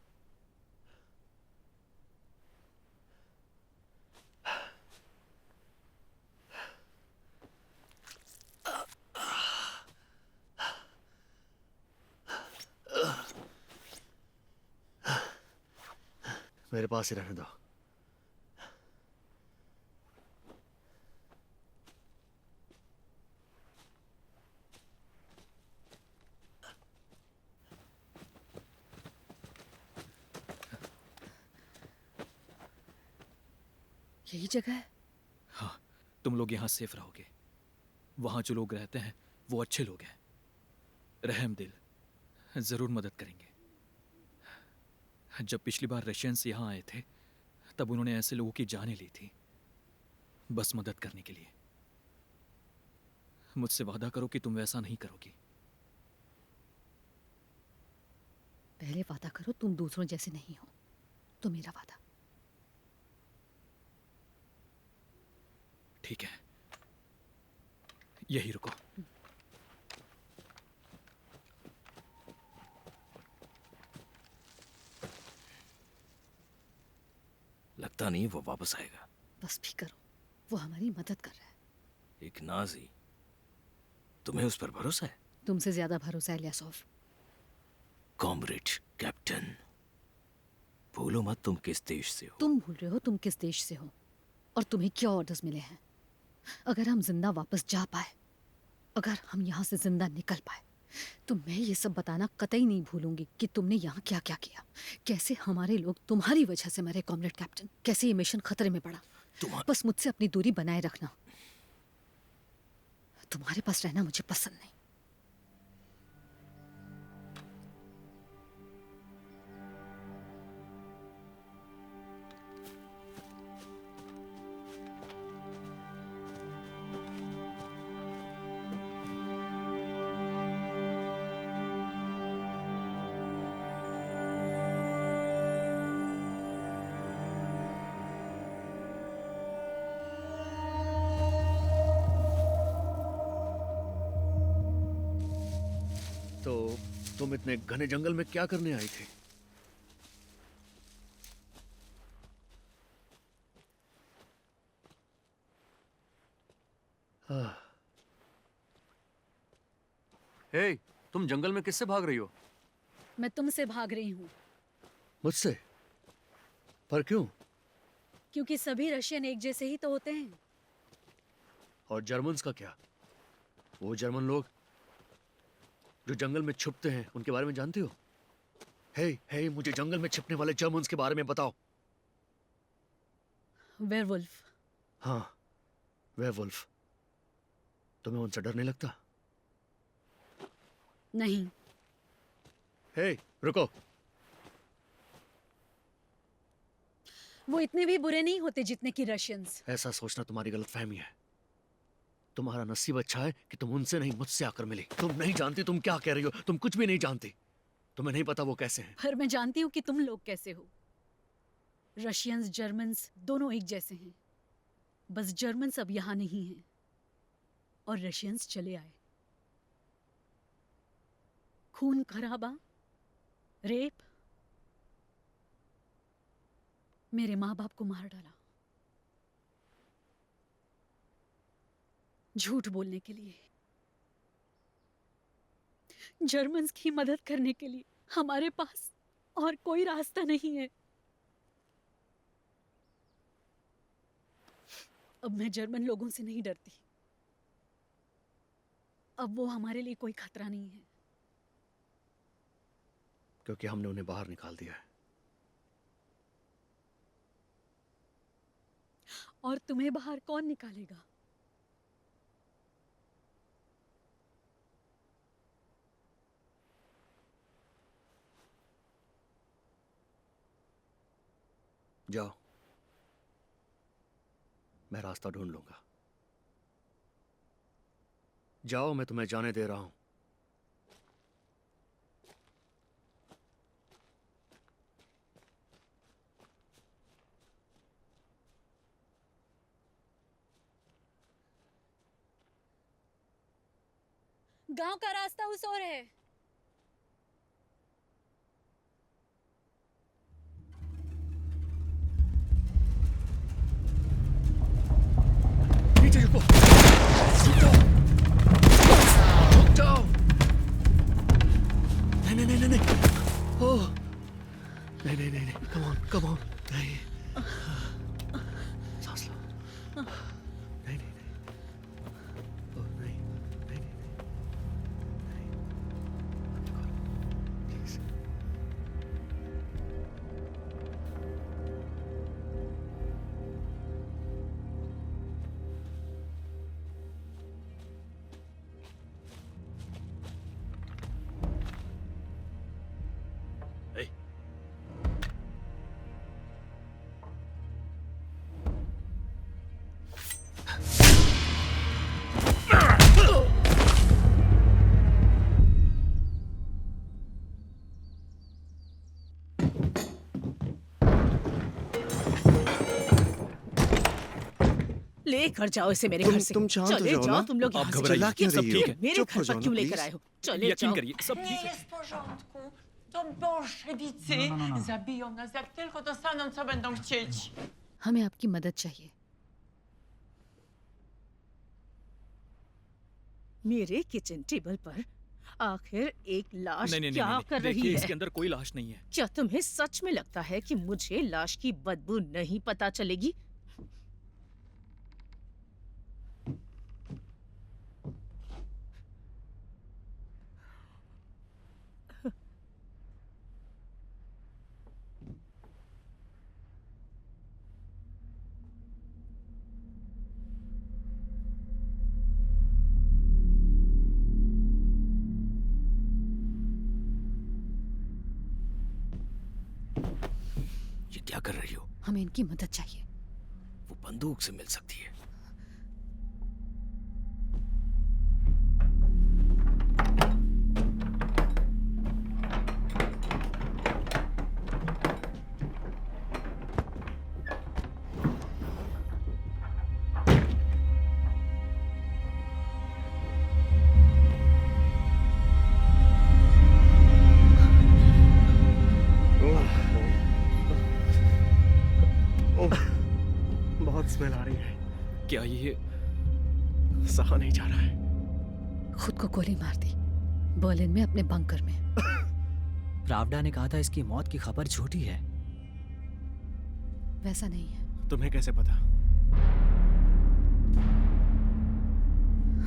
मेरे पास ही रहने दो। यही जगह है? हाँ, तुम लोग यहाँ सेफ रहोगे। वहाँ जो लोग रहते हैं वो अच्छे लोग हैं, रहम दिल, जरूर मदद करेंगे। जब पिछली बार रशियंस यहाँ आए थे तब उन्होंने ऐसे लोगों की जानें ली थी, बस मदद करने के लिए। मुझसे वादा करो कि तुम वैसा नहीं करोगी। पहले वादा करो तुम दूसरों जैसे नहीं हो, तो मेरा वादा। ठीक है, यही रुको। लगता नहीं वो वापस आएगा। बस भी करो, वो हमारी मदद कर रहा है। एक नाजी, तुम्हें उस पर भरोसा है? तुमसे ज्यादा भरोसा है इलियासोव। कॉमरेड कैप्टन, भूलो मत तुम किस देश से हो। तुम भूल रहे हो तुम किस देश से हो और तुम्हें क्या ऑर्डर्स मिले हैं। अगर हम जिंदा वापस जा पाए, अगर हम यहाँ से जिंदा निकल पाए, तो मैं ये सब बताना कतई नहीं भूलूंगी कि तुमने यहाँ क्या क्या किया, कैसे हमारे लोग तुम्हारी वजह से मरे कॉमरेड कैप्टन, कैसे ये मिशन खतरे में पड़ा। बस मुझसे अपनी दूरी बनाए रखना। तुम्हारे पास रहना मुझे पसंद नहीं। तो तुम इतने घने जंगल में क्या करने आई थी? हे, तुम जंगल में किससे भाग रही हो? मैं तुमसे भाग रही हूँ। मुझसे? पर क्यों? क्योंकि सभी रशियन एक जैसे ही तो होते हैं। और जर्मन्स का क्या? वो जर्मन लोग जो जंगल में छुपते हैं, उनके बारे में जानती हो? हे, मुझे जंगल में छिपने वाले जर्मन्स के बारे में बताओ। वेयरवुल्फ। हाँ, वेयरवुल्फ। तुम्हें उनसे डर नहीं लगता? नहीं। हे, रुको। वो इतने भी बुरे नहीं होते जितने कि रशियंस। ऐसा सोचना तुम्हारी गलतफहमी है। तुम्हारा नसीब अच्छा है कि तुम उनसे नहीं मुझसे आकर मिली। तुम नहीं जानती तुम क्या कह रही हो, तुम कुछ भी नहीं जानती। तुम्हें नहीं पता वो कैसे हैं। पर मैं जानती हूँ कि तुम लोग कैसे हो। रशियंस जर्मन्स दोनों एक जैसे हैं, बस जर्मन्स अब यहाँ नहीं हैं और रशियंस चले आए। खून खराबा, रेप, मेरे माँ बाप को मार डाला झूठ बोलने के लिए। जर्मन्स की मदद करने के लिए हमारे पास और कोई रास्ता नहीं है। अब मैं जर्मन लोगों से नहीं डरती। अब वो हमारे लिए कोई खतरा नहीं है। क्योंकि हमने उन्हें बाहर निकाल दिया है। और तुम्हें बाहर कौन निकालेगा? जाओ, मैं रास्ता ढूंढ लूंगा। जाओ, मैं तुम्हें जाने दे रहा हूं। गांव का रास्ता उस ओर है। नीचे रुको। रुक जाओ। नहीं नहीं नहीं नहीं। ओह, नहीं नहीं नहीं नहीं। Come on come on. नहीं, सांस लो। नहीं नहीं नहीं। ओह नहीं नहीं नहीं नहीं। प्लीज। Hey. लेकर जाओ इसे मेरे घर से। तुम शांत हो चले जाओ जाओ ना। तुम लोग आप यहाँ से। घबराइए, ये सब ठीक ठीक है। है। मेरे चुप हो घर जाओ पर क्यों ना, लेकर please। आए हो? चले यकीन जाओ। करिए, सब ठीक है। jest w porządku. To bolszewicy zabiją nas, jak tylko dostaną, co będą chcieć. हमें आपकी मदद चाहिए। मेरे किचन टेबल पर आखिर एक लाश नहीं नहीं क्या नहीं, कर नहीं। रही देखिए, है? इसके अंदर कोई लाश नहीं है। क्या तुम्हें सच में लगता है कि मुझे लाश की बदबू नहीं पता चलेगी? ये क्या कर रही हो? हमें इनकी मदद चाहिए। वो बंदूक से मिल सकती है। बहुत स्मेल आ रही है। क्या ये सहा नहीं जा रहा है। खुद को गोली मार दी बर्लिन में अपने बंकर में। प्रावडा ने कहा था इसकी मौत की खबर झूठी है। वैसा नहीं है। तुम्हें कैसे पता?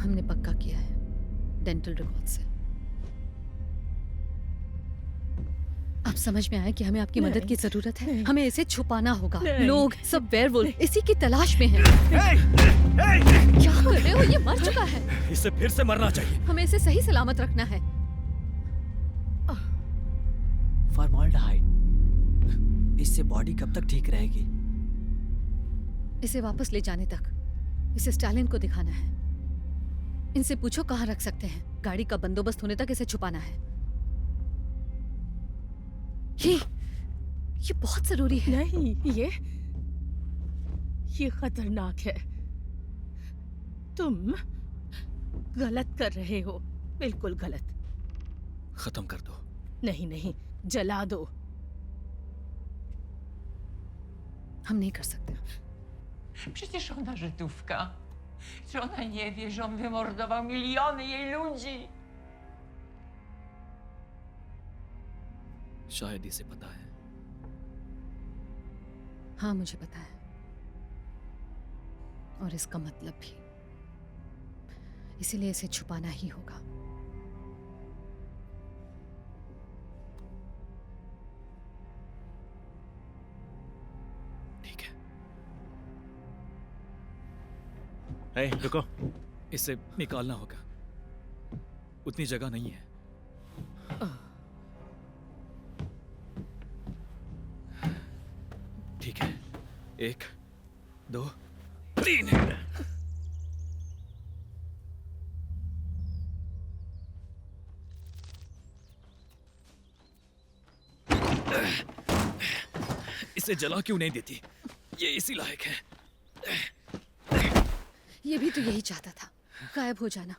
हमने पक्का किया है डेंटल रिकॉर्ड से। अब समझ में आया कि हमें आपकी मदद की जरूरत है। हमें इसे छुपाना होगा। लोग सब वेयरवुल्फ इसी की तलाश में हैं। क्या कर रहे हो? ये मर चुका है। इसे फिर से मरना चाहिए। हमें इसे सही सलामत रखना है। इससे बॉडी कब तक ठीक रहेगी? इसे वापस ले जाने तक इसे स्टालिन को दिखाना है। इनसे पूछो कहाँ रख सकते हैं। गाड़ी का बंदोबस्त होने तक इसे छुपाना है। ये बहुत जरूरी है। नहीं, ये खतरनाक है। तुम गलत कर रहे हो, बिल्कुल गलत। खत्म कर दो। नहीं नहीं, जला दो। हम नहीं कर सकते। Przecież ona Żydówka. Czy ona nie wie, że on wymordował miliony jej ludzi? शायद इसे पता है। हाँ, मुझे पता है। और इसका मतलब भी। इसीलिए इसे छुपाना ही होगा। रुको। इसे निकालना होगा। उतनी जगह नहीं है। ठीक है, 1 2 3। इसे जला क्यों नहीं देती? ये इसी लायक है। ये भी तो यही चाहता था, गायब हो जाना।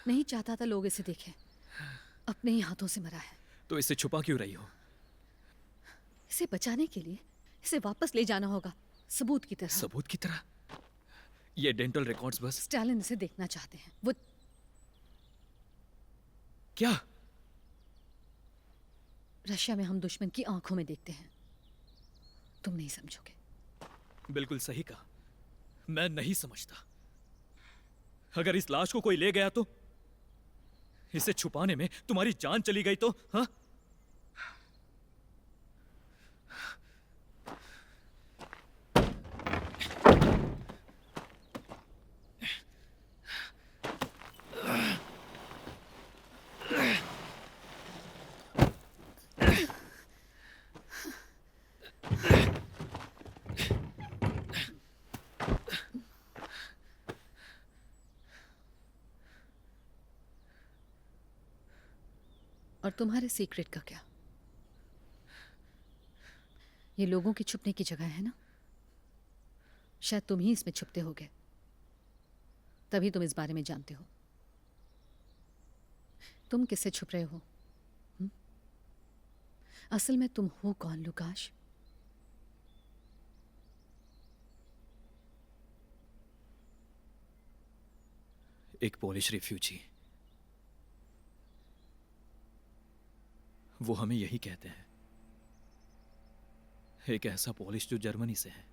नहीं चाहता था लोग इसे देखें। अपने ही हाथों से मरा है। तो इसे छुपा क्यों रही हो? इसे बचाने के लिए इसे वापस ले जाना होगा, सबूत की तरह। सबूत की तरह? ये डेंटल रिकॉर्ड्स बस। स्टालिन इसे देखना चाहते हैं। वो क्या? रशिया में हम दुश्मन की आंखों में देखते हैं। तुम नहीं समझोगे। बिल्कुल सही कहा। मैं नहीं समझता। अगर इस लाश को कोई ले गया तो? इसे छुपाने में तुम्हारी जान चली गई तो? हाँ? और तुम्हारे सीक्रेट का क्या? ये लोगों की छुपने की जगह है ना? शायद तुम ही इसमें छुपते होगे, तभी तुम इस बारे में जानते हो। तुम किससे छुप रहे हो? असल में तुम हो कौन, लुकाश? एक पोलिश रिफ्यूजी। वो हमें यही कहते हैं। एक ऐसा पोलिश जो जर्मनी से है।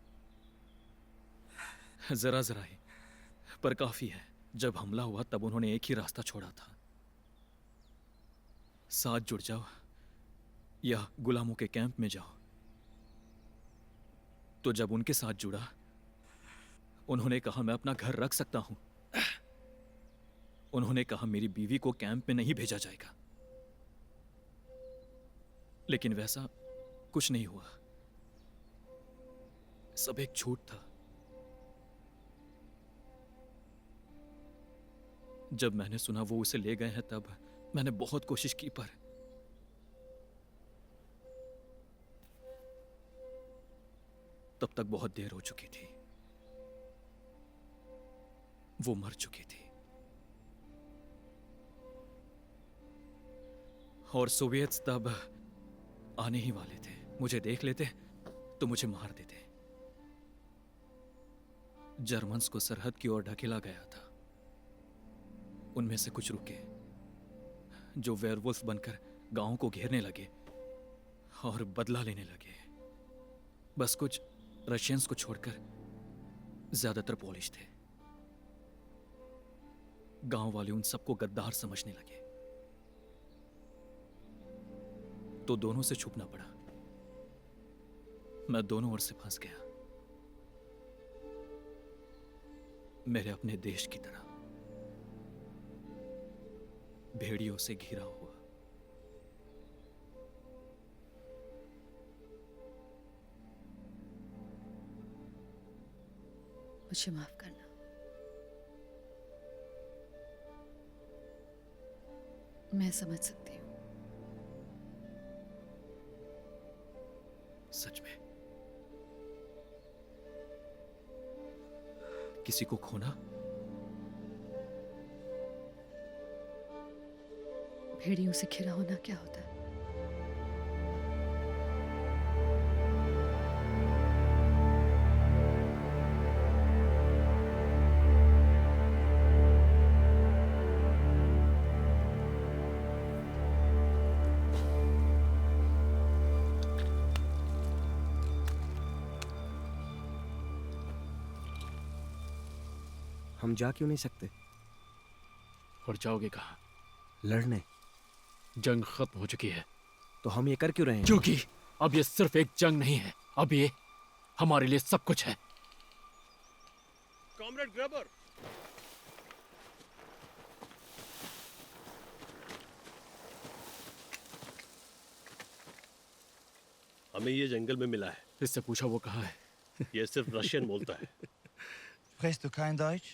जरा जरा ही, पर काफी है। जब हमला हुआ तब उन्होंने एक ही रास्ता छोड़ा था, साथ जुड़ जाओ या गुलामों के कैंप में जाओ। तो जब उनके साथ जुड़ा, उन्होंने कहा मैं अपना घर रख सकता हूं। उन्होंने कहा मेरी बीवी को कैंप में नहीं भेजा जाएगा। लेकिन वैसा कुछ नहीं हुआ। सब एक झूठ था। जब मैंने सुना वो उसे ले गए हैं, तब मैंने बहुत कोशिश की, पर तब तक बहुत देर हो चुकी थी। वो मर चुकी थी। और सोवियट्स तब आने ही वाले थे। मुझे देख लेते तो मुझे मार देते। जर्मन्स को सरहद की ओर ढकेला गया था। उनमें से कुछ रुके, जो वेयरवुल्फ बनकर गांव को घेरने लगे और बदला लेने लगे। बस कुछ रशियंस को छोड़कर ज्यादातर पोलिश थे। गांव वाले उन सबको गद्दार समझने लगे, तो दोनों से छुपना पड़ा। मैं दोनों ओर से फंस गया, मेरे अपने देश की तरह, भेड़ियों से घिरा हुआ। मुझे माफ करना। मैं समझ सकती हूँ। सच में किसी को खोना भेड़ियों से घिरा होना क्या होता है? हम जा क्यों नहीं सकते? और जाओगे कहाँ? लड़ने। जंग खत्म हो चुकी है। तो हम ये कर क्यों रहे हैं? क्योंकि अब ये सिर्फ एक जंग नहीं है, अब ये हमारे लिए सब कुछ है। कॉमरेड ग्रेबर, हमें ये जंगल में मिला है। इससे पूछा वो कहाँ है? ये सिर्फ रशियन बोलता है। Sprichst du kein Deutsch?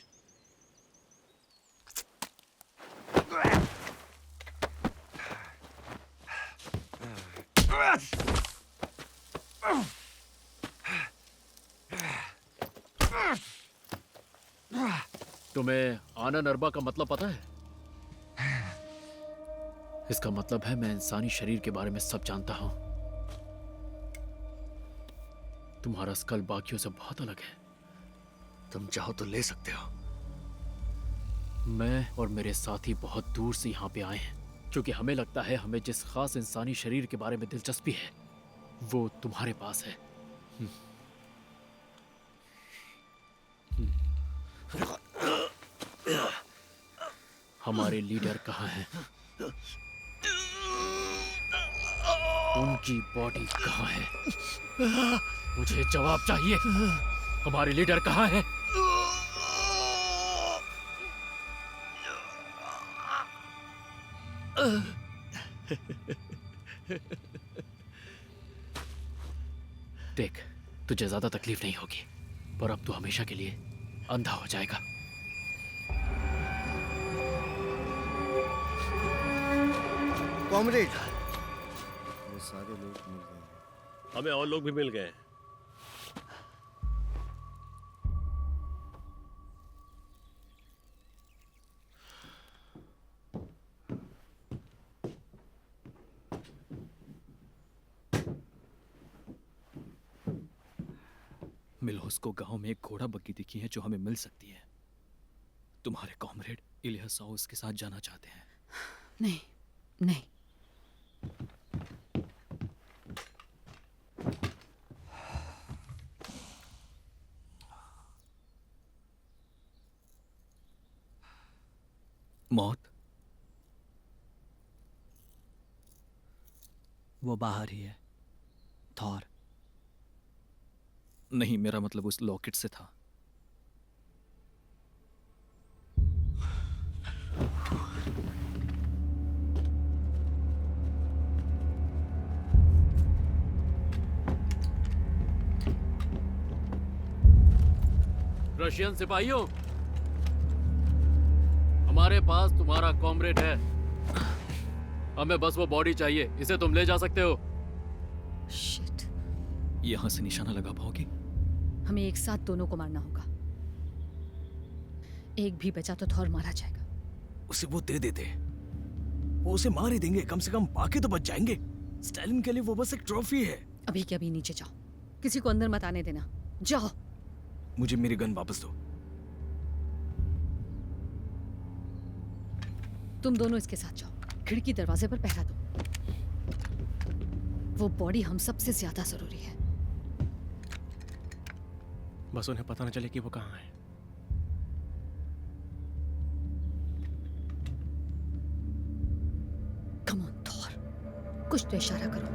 तुम्हें आना नरबा का मतलब पता है? इसका मतलब है मैं इंसानी शरीर के बारे में सब जानता हूं। तुम्हारा स्कल बाकियों से बहुत अलग है। तुम चाहो तो ले सकते हो। मैं और मेरे साथी बहुत दूर से यहाँ पे आए हैं क्योंकि हमें लगता है हमें जिस खास इंसानी शरीर के बारे में दिलचस्पी है वो तुम्हारे पास है। हमारे लीडर कहाँ हैं? उनकी बॉडी कहाँ है? मुझे जवाब चाहिए। हमारे लीडर कहाँ हैं? देख, तुझे ज्यादा तकलीफ नहीं होगी, पर अब तू हमेशा के लिए अंधा हो जाएगा। कॉमरेड, वो सारे लोग मिल गए हैं। हमें और लोग भी मिल गए हैं। मिलोस को गांव में एक घोड़ा बग्गी दिखी है जो हमें मिल सकती है। तुम्हारे कॉमरेड इलियासाउस के साथ जाना चाहते हैं। नहीं, नहीं। मौत? वो बाहर ही है, थॉर। नहीं, मेरा मतलब उस लॉकेट से था। रशियन सिपाहियों, हमारे पास तुम्हारा कॉमरेड है। हमें बस वो बॉडी चाहिए, इसे तुम ले जा सकते हो। शिट। यहां से निशाना लगा पाओगे? हमें एक साथ दोनों को मारना होगा। एक भी बचा तो थॉर मारा जाएगा। उसे वो दे देते, वो उसे मार ही देंगे। कम से कम बाकी तो बच जाएंगे। स्टालिन के लिए वो बस एक ट्रॉफी है। अभी के अभी नीचे जाओ, किसी को अंदर मत आने देना। जाओ। मुझे मेरी गन वापस दो। तुम दोनों इसके साथ जाओ, खिड़की दरवाजे पर पहरा दो। वो बॉडी हम सबसे ज्यादा जरूरी है। बस उन्हें पता न चले कि वो कहाँ है। कम ऑन थॉर, कुछ तो इशारा करो।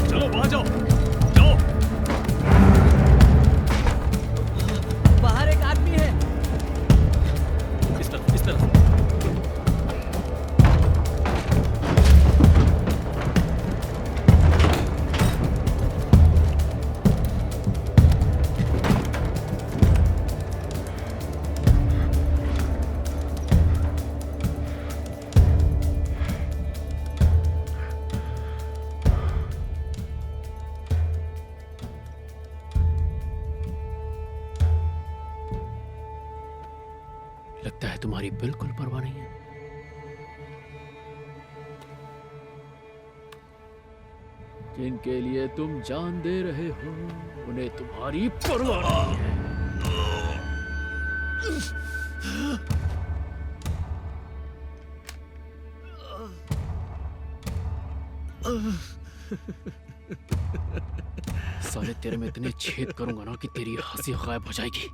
चलो वहां जाओ, जाओ। बाहर एक आदमी है। इस तरफ, इस तरफ। लगता है तुम्हारी बिल्कुल परवाह नहीं है। जिनके लिए तुम जान दे रहे हो उन्हें तुम्हारी परवाह नहीं है। साले तेरे में इतने छेद करूंगा ना कि तेरी हंसी गायब हो जाएगी।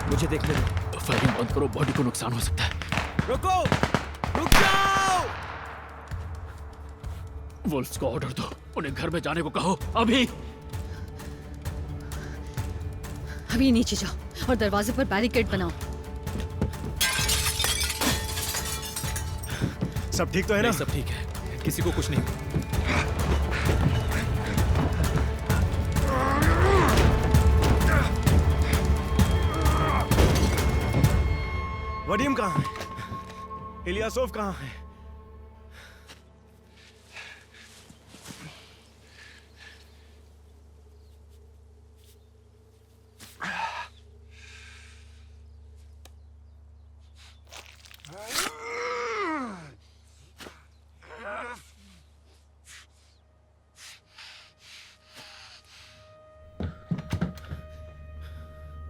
मुझे देखने दो। फायरिंग बंद करो, बॉडी को नुकसान हो सकता है। रुको, रुक जाओ। वुल्फ्स को ऑर्डर दो, उन्हें घर में जाने को कहो अभी। अभी नीचे जाओ और दरवाजे पर बैरिकेड बनाओ। सब ठीक तो है ना? सब ठीक है, किसी को कुछ नहीं। वडीम कहाँ है? इलियासोव कहाँ है?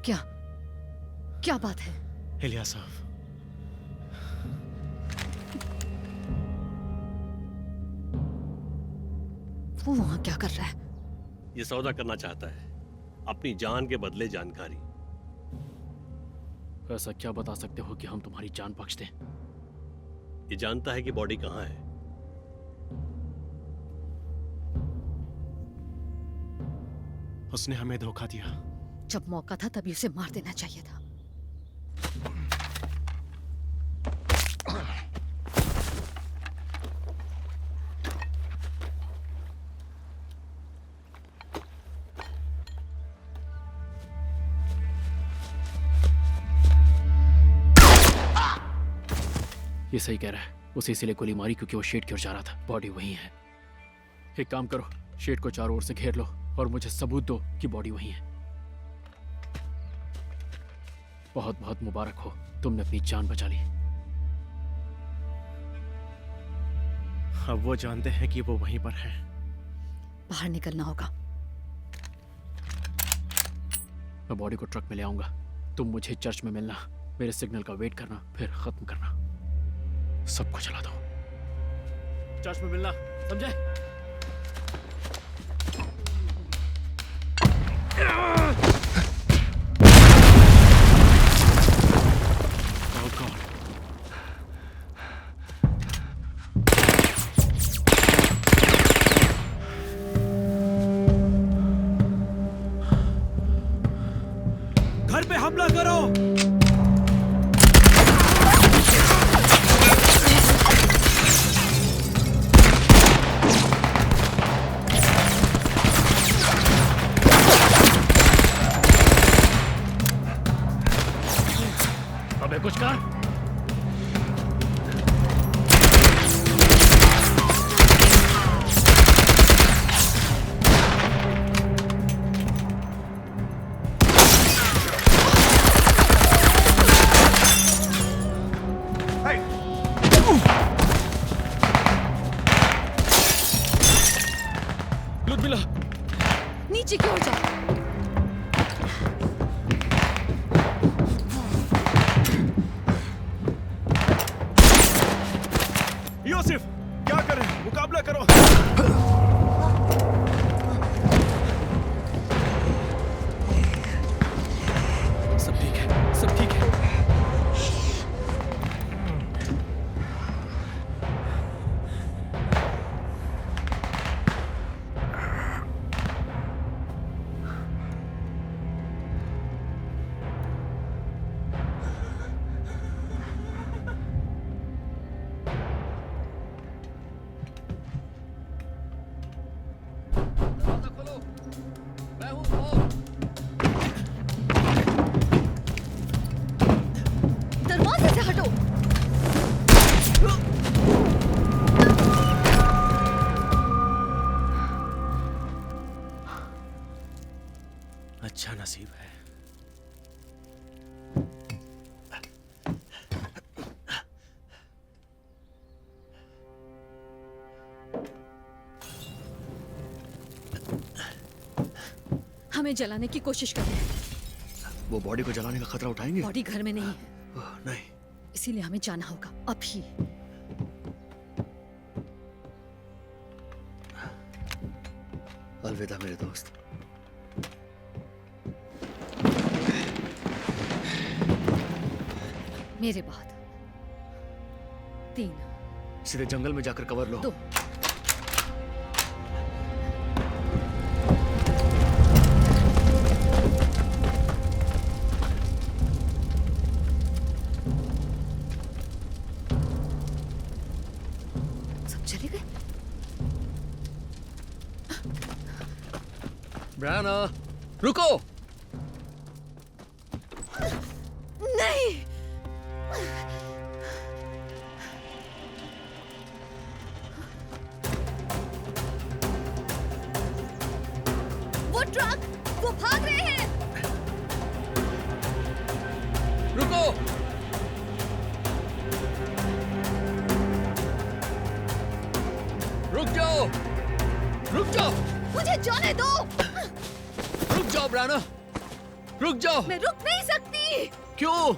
क्या क्या बात है? इलियासोव, वो वहां क्या कर रहा है? ये सौदा करना चाहता है, अपनी जान के बदले जानकारी। ऐसा क्या बता सकते हो कि हम तुम्हारी जान बख्श दें? ये जानता है कि बॉडी कहाँ है। उसने हमें धोखा दिया। जब मौका था तभी उसे मार देना चाहिए था। ये सही कह रहा है, उसे इसीलिए गोली मारी क्योंकि वो शेड की ओर जा रहा था। बॉडी वहीं है। एक काम करो, शेड को चारों ओर से घेर लो और मुझे सबूत दो कि बॉडी वहीं है। बहुत बहुत मुबारक हो, तुमने अपनी जान बचा ली। अब वो जानते हैं कि वो वहीं पर है। बाहर निकलना होगा। मैं बॉडी को ट्रक में ले आऊंगा, तुम मुझे चर्च में मिलना, मेरे सिग्नल का वेट करना, फिर खत्म करना। सबको जला दो। चर्च में मिलना, समझे? Oh God. घर पे हमला करो। अबे कुछ कर। लुदमिला, नीचे की ओर जाओ। यूसुफ, क्या करें? मुकाबला करो। सब ठीक है, सब ठीक है। मैं हूँ बॉब। दरवाजे से हटो। अच्छा नसीब है। हमें जलाने की कोशिश कर रहे हैं। वो बॉडी को जलाने का खतरा उठाएंगे? बॉडी घर में नहीं है। नहीं। इसीलिए हमें जाना होगा अभी। अलविदा मेरे दोस्त। मेरे बाद 3 सीधे जंगल में जाकर कवर लो। 2 सब चले गए। ब्रायना, रुको। नहीं। वो ट्रक, वो भाग रहे हैं। रुको। रुक जाओ। रुक जाओ। मुझे जाने दो। रुक जाओ ब्रायना। रुक जाओ। मैं रुक नहीं सकती। क्यों?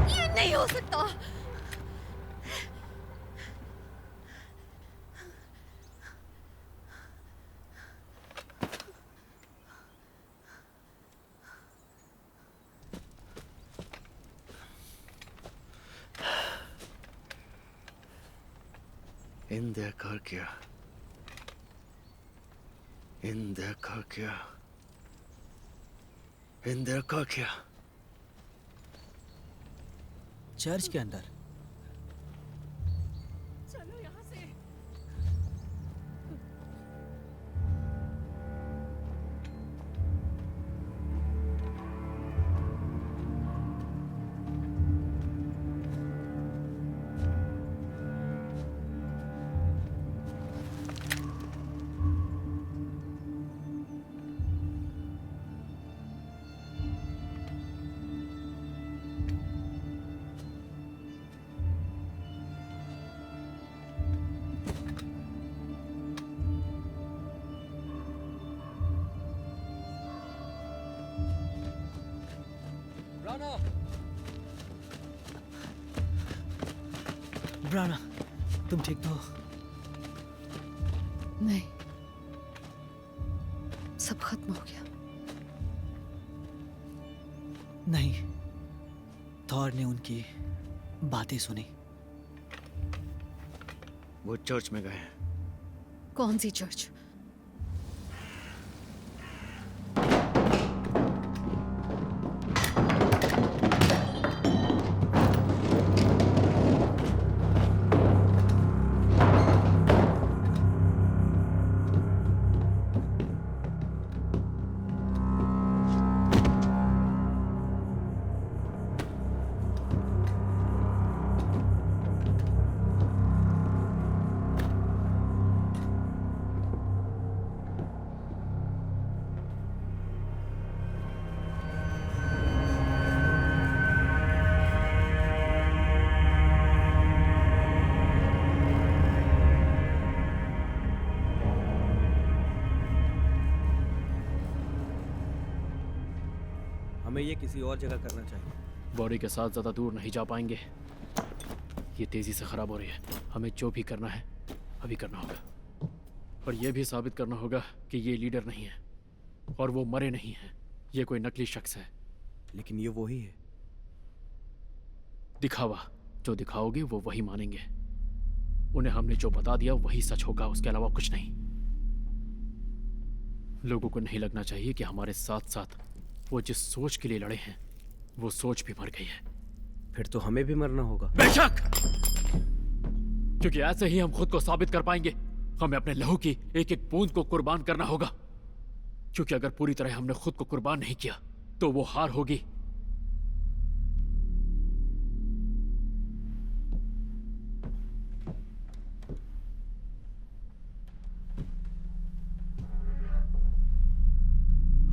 ये नहीं हो सकता। इन देखा क्या? इन देखा क्या? इन देखा क्या? चर्च के अंदर। चलो यहाँ से। ब्रायना, तुम ठीक तो हो? नहीं, सब खत्म हो गया। नहीं, थॉर ने उनकी बातें सुनी। वो चर्च में गए हैं। कौन सी चर्च? हमें ये किसी और जगह करना चाहिए। बॉडी के साथ ज्यादा दूर नहीं जा पाएंगे। ये तेजी से खराब हो रही है। हमें जो भी करना है अभी करना होगा, और यह भी साबित करना होगा कि ये लीडर नहीं है और वो मरे नहीं हैं। ये कोई नकली शख्स है। लेकिन ये वही है। दिखावा, जो दिखाओगे वो वही मानेंगे। उन्हें हमने जो बता दिया वही सच होगा, उसके अलावा कुछ नहीं। लोगों को नहीं लगना चाहिए कि हमारे साथ साथ वो जिस सोच के लिए लड़े हैं वो सोच भी मर गई है। फिर तो हमें भी मरना होगा। बेशक, क्योंकि ऐसे ही हम खुद को साबित कर पाएंगे। हमें अपने लहू की एक एक बूंद को कुर्बान करना होगा, क्योंकि अगर पूरी तरह हमने खुद को कुर्बान नहीं किया तो वो हार होगी।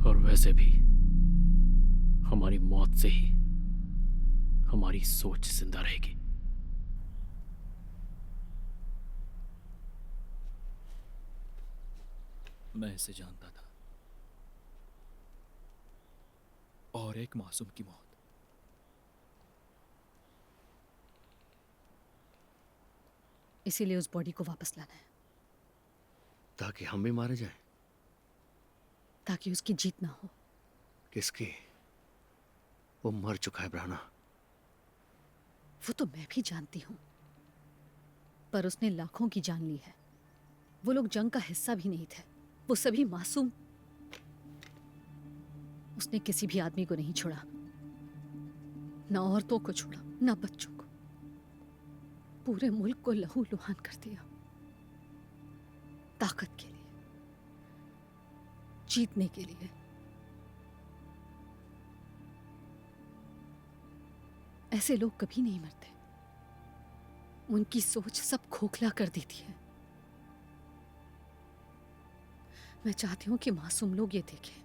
और वैसे भी हमारी मौत से ही हमारी सोच जिंदा रहेगी। मैं इसे जानता था, और एक मासूम की मौत। इसीलिए उस बॉडी को वापस लाना है, ताकि हम भी मारे जाएं। ताकि उसकी जीत ना हो। किसकी? वो मर चुका है ब्राना। वो तो मैं भी जानती हूँ, पर उसने लाखों की जान ली है। वो लोग जंग का हिस्सा भी नहीं थे, वो सभी मासूम। उसने किसी भी आदमी को नहीं छोड़ा, ना औरतों को छोड़ा, ना बच्चों को। पूरे मुल्क को लहू लुहान कर दिया, ताकत के लिए, जीतने के लिए। ऐसे लोग कभी नहीं मरते, उनकी सोच सब खोखला कर देती है। मैं चाहती हूं कि मासूम लोग ये देखें।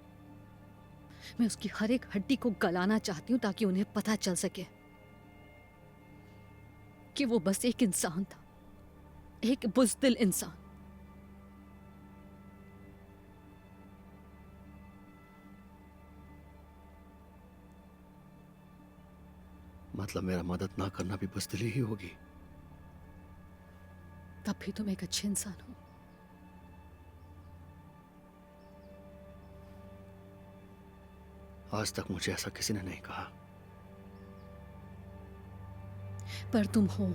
मैं उसकी हर एक हड्डी को गलाना चाहती हूं ताकि उन्हें पता चल सके कि वो बस एक इंसान था, एक बुज़दिल इंसान। मतलब मेरा मदद ना करना भी बुज़दिली ही होगी? तब भी तुम एक अच्छे इंसान हो। आज तक मुझे ऐसा किसी ने नहीं कहा। पर तुम हो।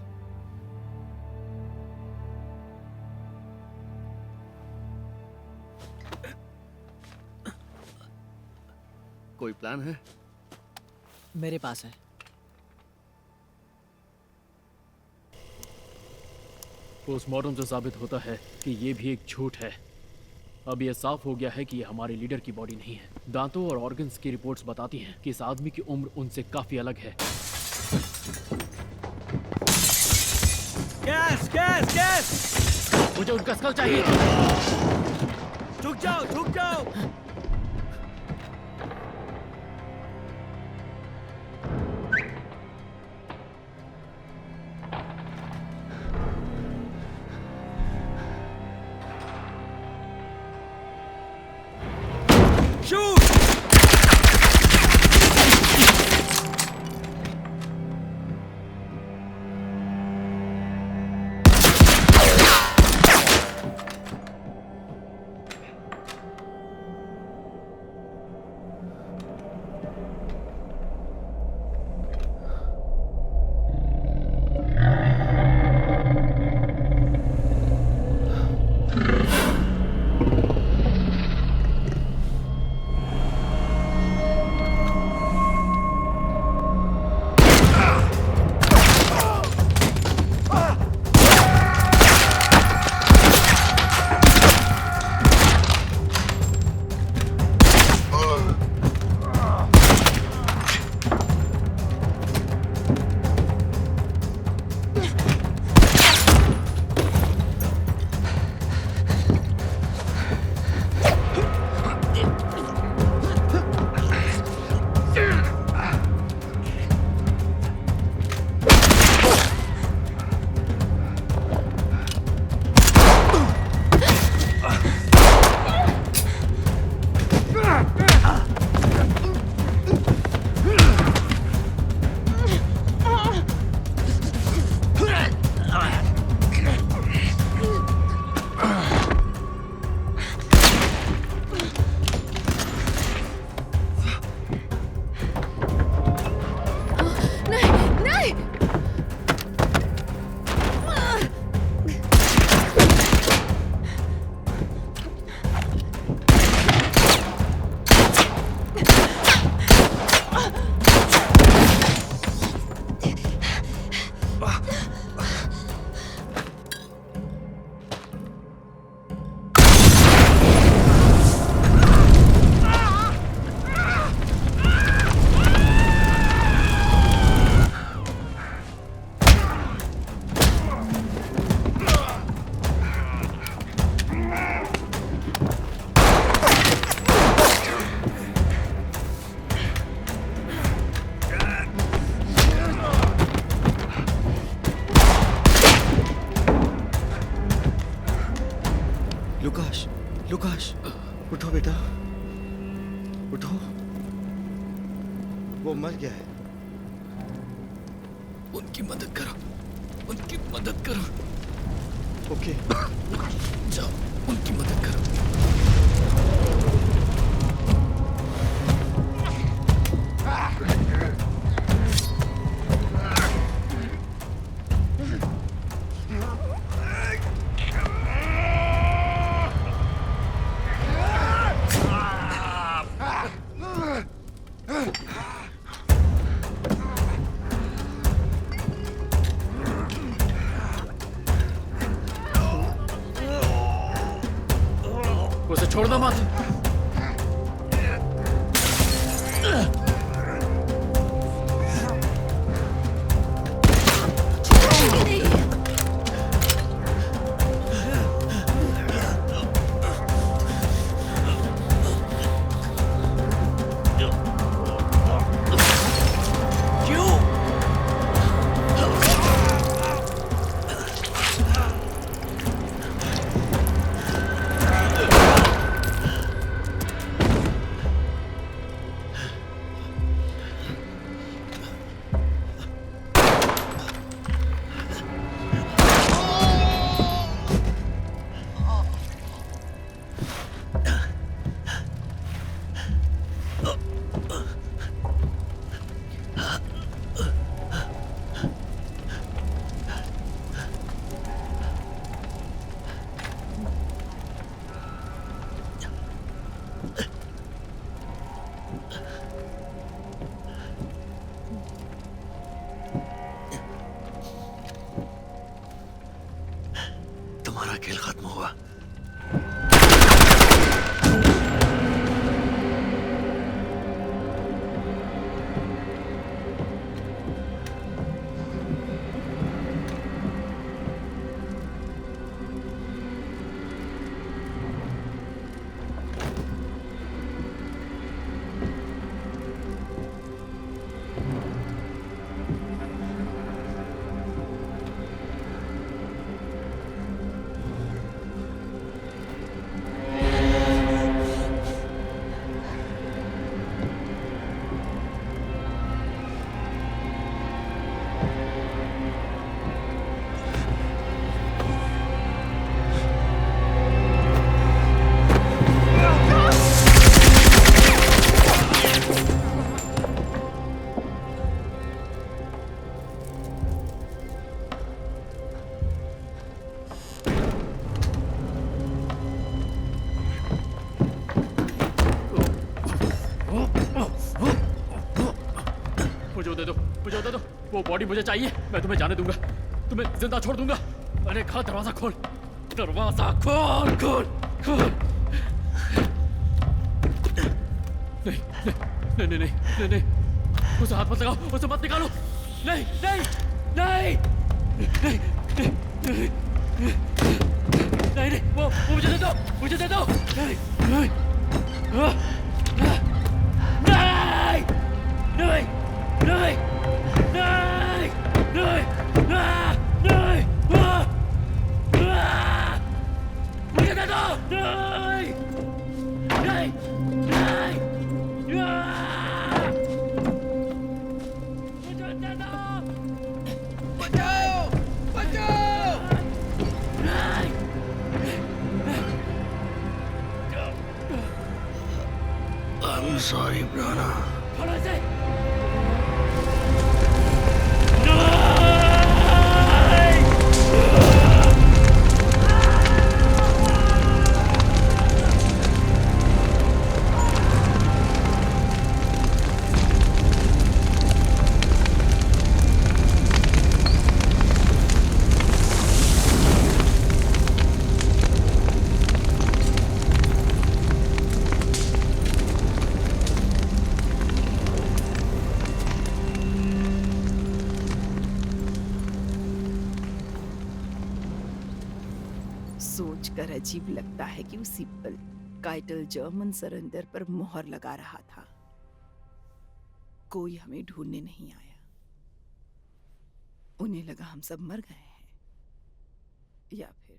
कोई प्लान है? मेरे पास है। पोस्टमार्टम से साबित होता है कि ये भी एक झूठ है। अब यह साफ हो गया है कि ये हमारे लीडर की बॉडी नहीं है। दांतों और ऑर्गन्स की रिपोर्ट्स बताती हैं कि इस आदमी की उम्र उनसे काफी अलग है। Gas gas gas! मुझे उनका स्कल चाहिए। झुक जाओ, झुक जाओ। लुकाश, उठो बेटा, उठो। वो मर गया है। उनकी मदद करो, उनकी मदद करो। ओके, जाओ, उनकी मदद करो। उसे छोड़ना मत। तुम्हारा खेल खत्म हुआ। मुझे दे दो, वो बॉडी मुझे चाहिए। मैं तुम्हें जाने दूंगा, तुम्हें जिंदा छोड़ दूंगा। अरे कहा, दरवाजा खोल, दरवाजा खोल, खोल, खोल। नहीं नहीं नहीं नहीं नहीं नहीं, उसे हाथ मत लगाओ, उसे मत निकालो। नहीं नहीं नहीं नहीं नहीं नहीं नहीं, वो मुझे दे दो, मुझे दे दो। नहीं नहीं नहीं नहीं नहीं नहीं नहीं नहीं, मुझे दे दो। नहीं नहीं नहीं, मुझे दे दो। बचाओ, बचाओ। नहीं। I'm sorry, brother. खोलो इसे। सोचकर अजीब लगता है कि उसी पल काइटल जर्मन सरेंडर पर मोहर लगा रहा था। कोई हमें ढूंढने नहीं आया। उन्हें लगा हम सब मर गए हैं, या फिर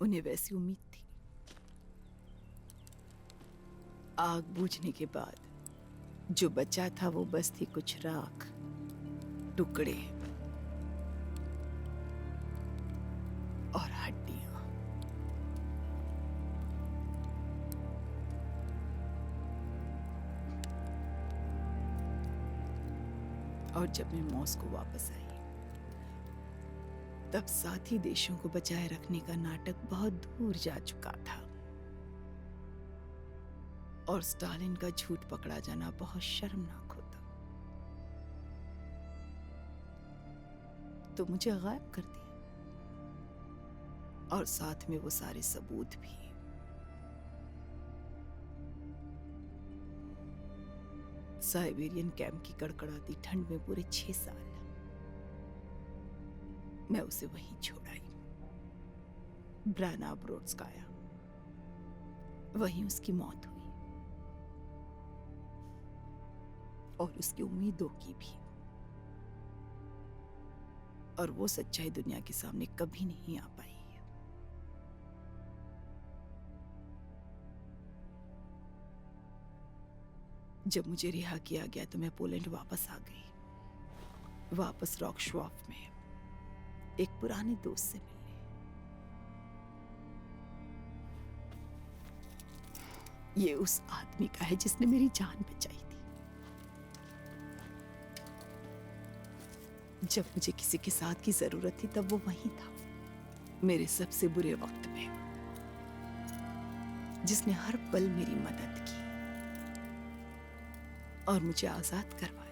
उन्हें वैसी उम्मीद थी। आग बुझने के बाद जो बचा था वो बस थी कुछ राख, टुकड़े और हड्डियां। और जब मैं मॉस्को वापस आई तब साथी देशों को बचाए रखने का नाटक बहुत दूर जा चुका था और स्टालिन का झूठ पकड़ा जाना बहुत शर्मनाक होता। तो मुझे गायब कर दिया और साथ में वो सारे सबूत भी। साइबेरियन कैंप की कड़कड़ाती ठंड में पूरे 6 साल मैं उसे वहीं छोड़ आई। ब्रानाब्रोड्स्काया, वहीं उसकी मौत हुई और उसकी उम्मीदों की भी। और वो सच्चाई दुनिया के सामने कभी नहीं आ पाई। जब मुझे रिहा किया गया तो मैं पोलैंड वापस आ गई, वापस रॉकश्वाफ में एक पुराने दोस्त से मिलने। ये उस आदमी का है जिसने मेरी जान बचाई थी। जब मुझे किसी के साथ की जरूरत थी तब वो वहीं था, मेरे सबसे बुरे वक्त में, जिसने हर पल मेरी मदद की और मुझे आजाद करवाया।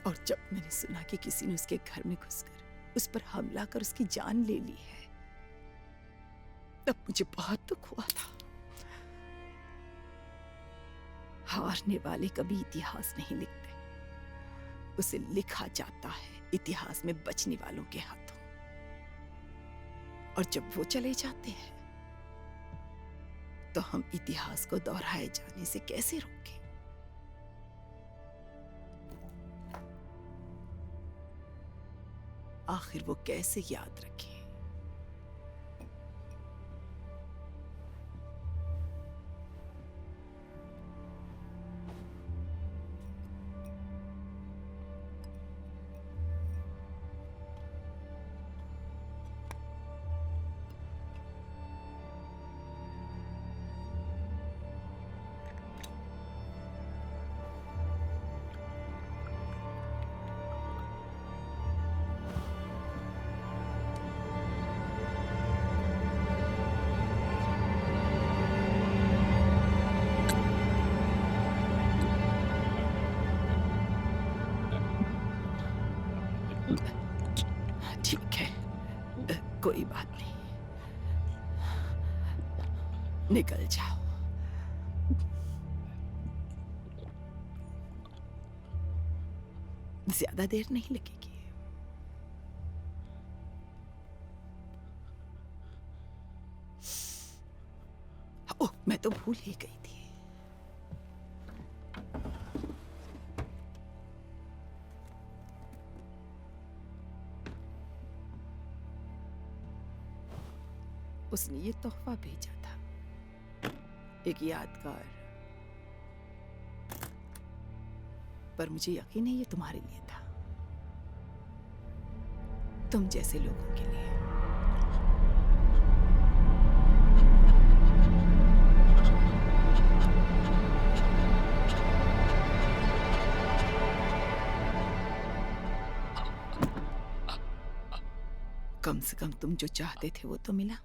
और जब मैंने सुना कि किसी ने उसके घर में घुसकर उस पर हमला कर उसकी जान ले ली है, तब मुझे बहुत दुख हुआ था। हारने वाले कभी इतिहास नहीं लिखते, उसे लिखा जाता है इतिहास में बचने वालों के हाथों। और जब वो चले जाते हैं तो हम इतिहास को दोहराए जाने से कैसे रोकें? आखिर वो कैसे याद रखें? ठीक है, कोई बात नहीं, निकल जाओ। ज्यादा देर नहीं लगेगी। ओह, मैं तो भूल ही गई थी। उसने ये तोहफा भेजा था, एक यादगार। पर मुझे यकीन है ये तुम्हारे लिए था, तुम जैसे लोगों के लिए। कम से कम तुम जो चाहते थे वो तो मिला,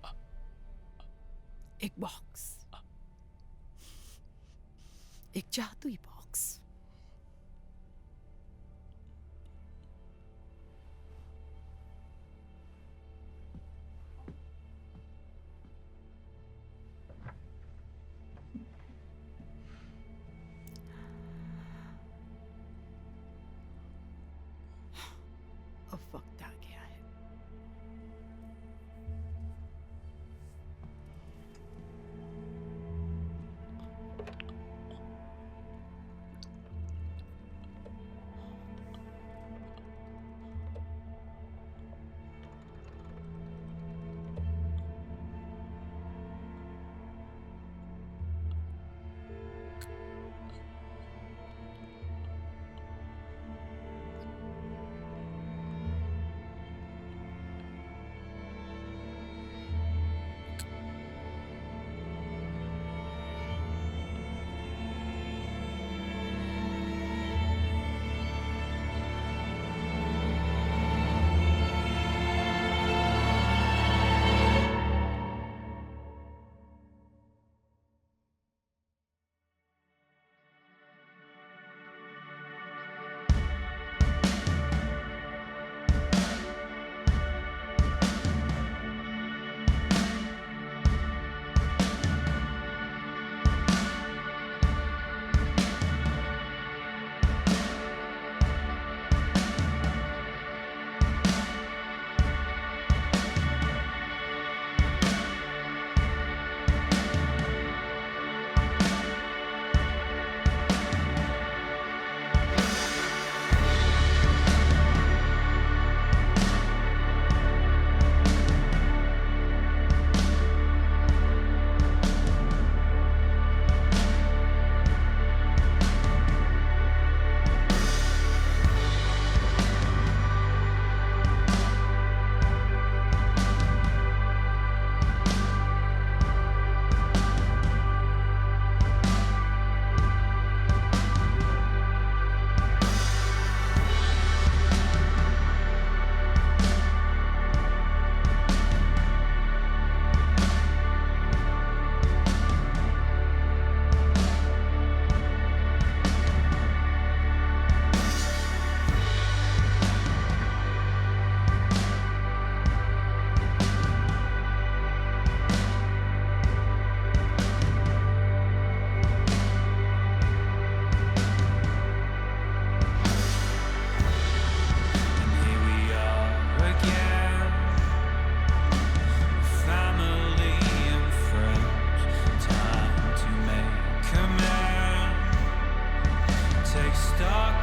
एक बॉक्स, एक जादुई बॉक्स। अब वक्त आ गया है।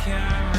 camera.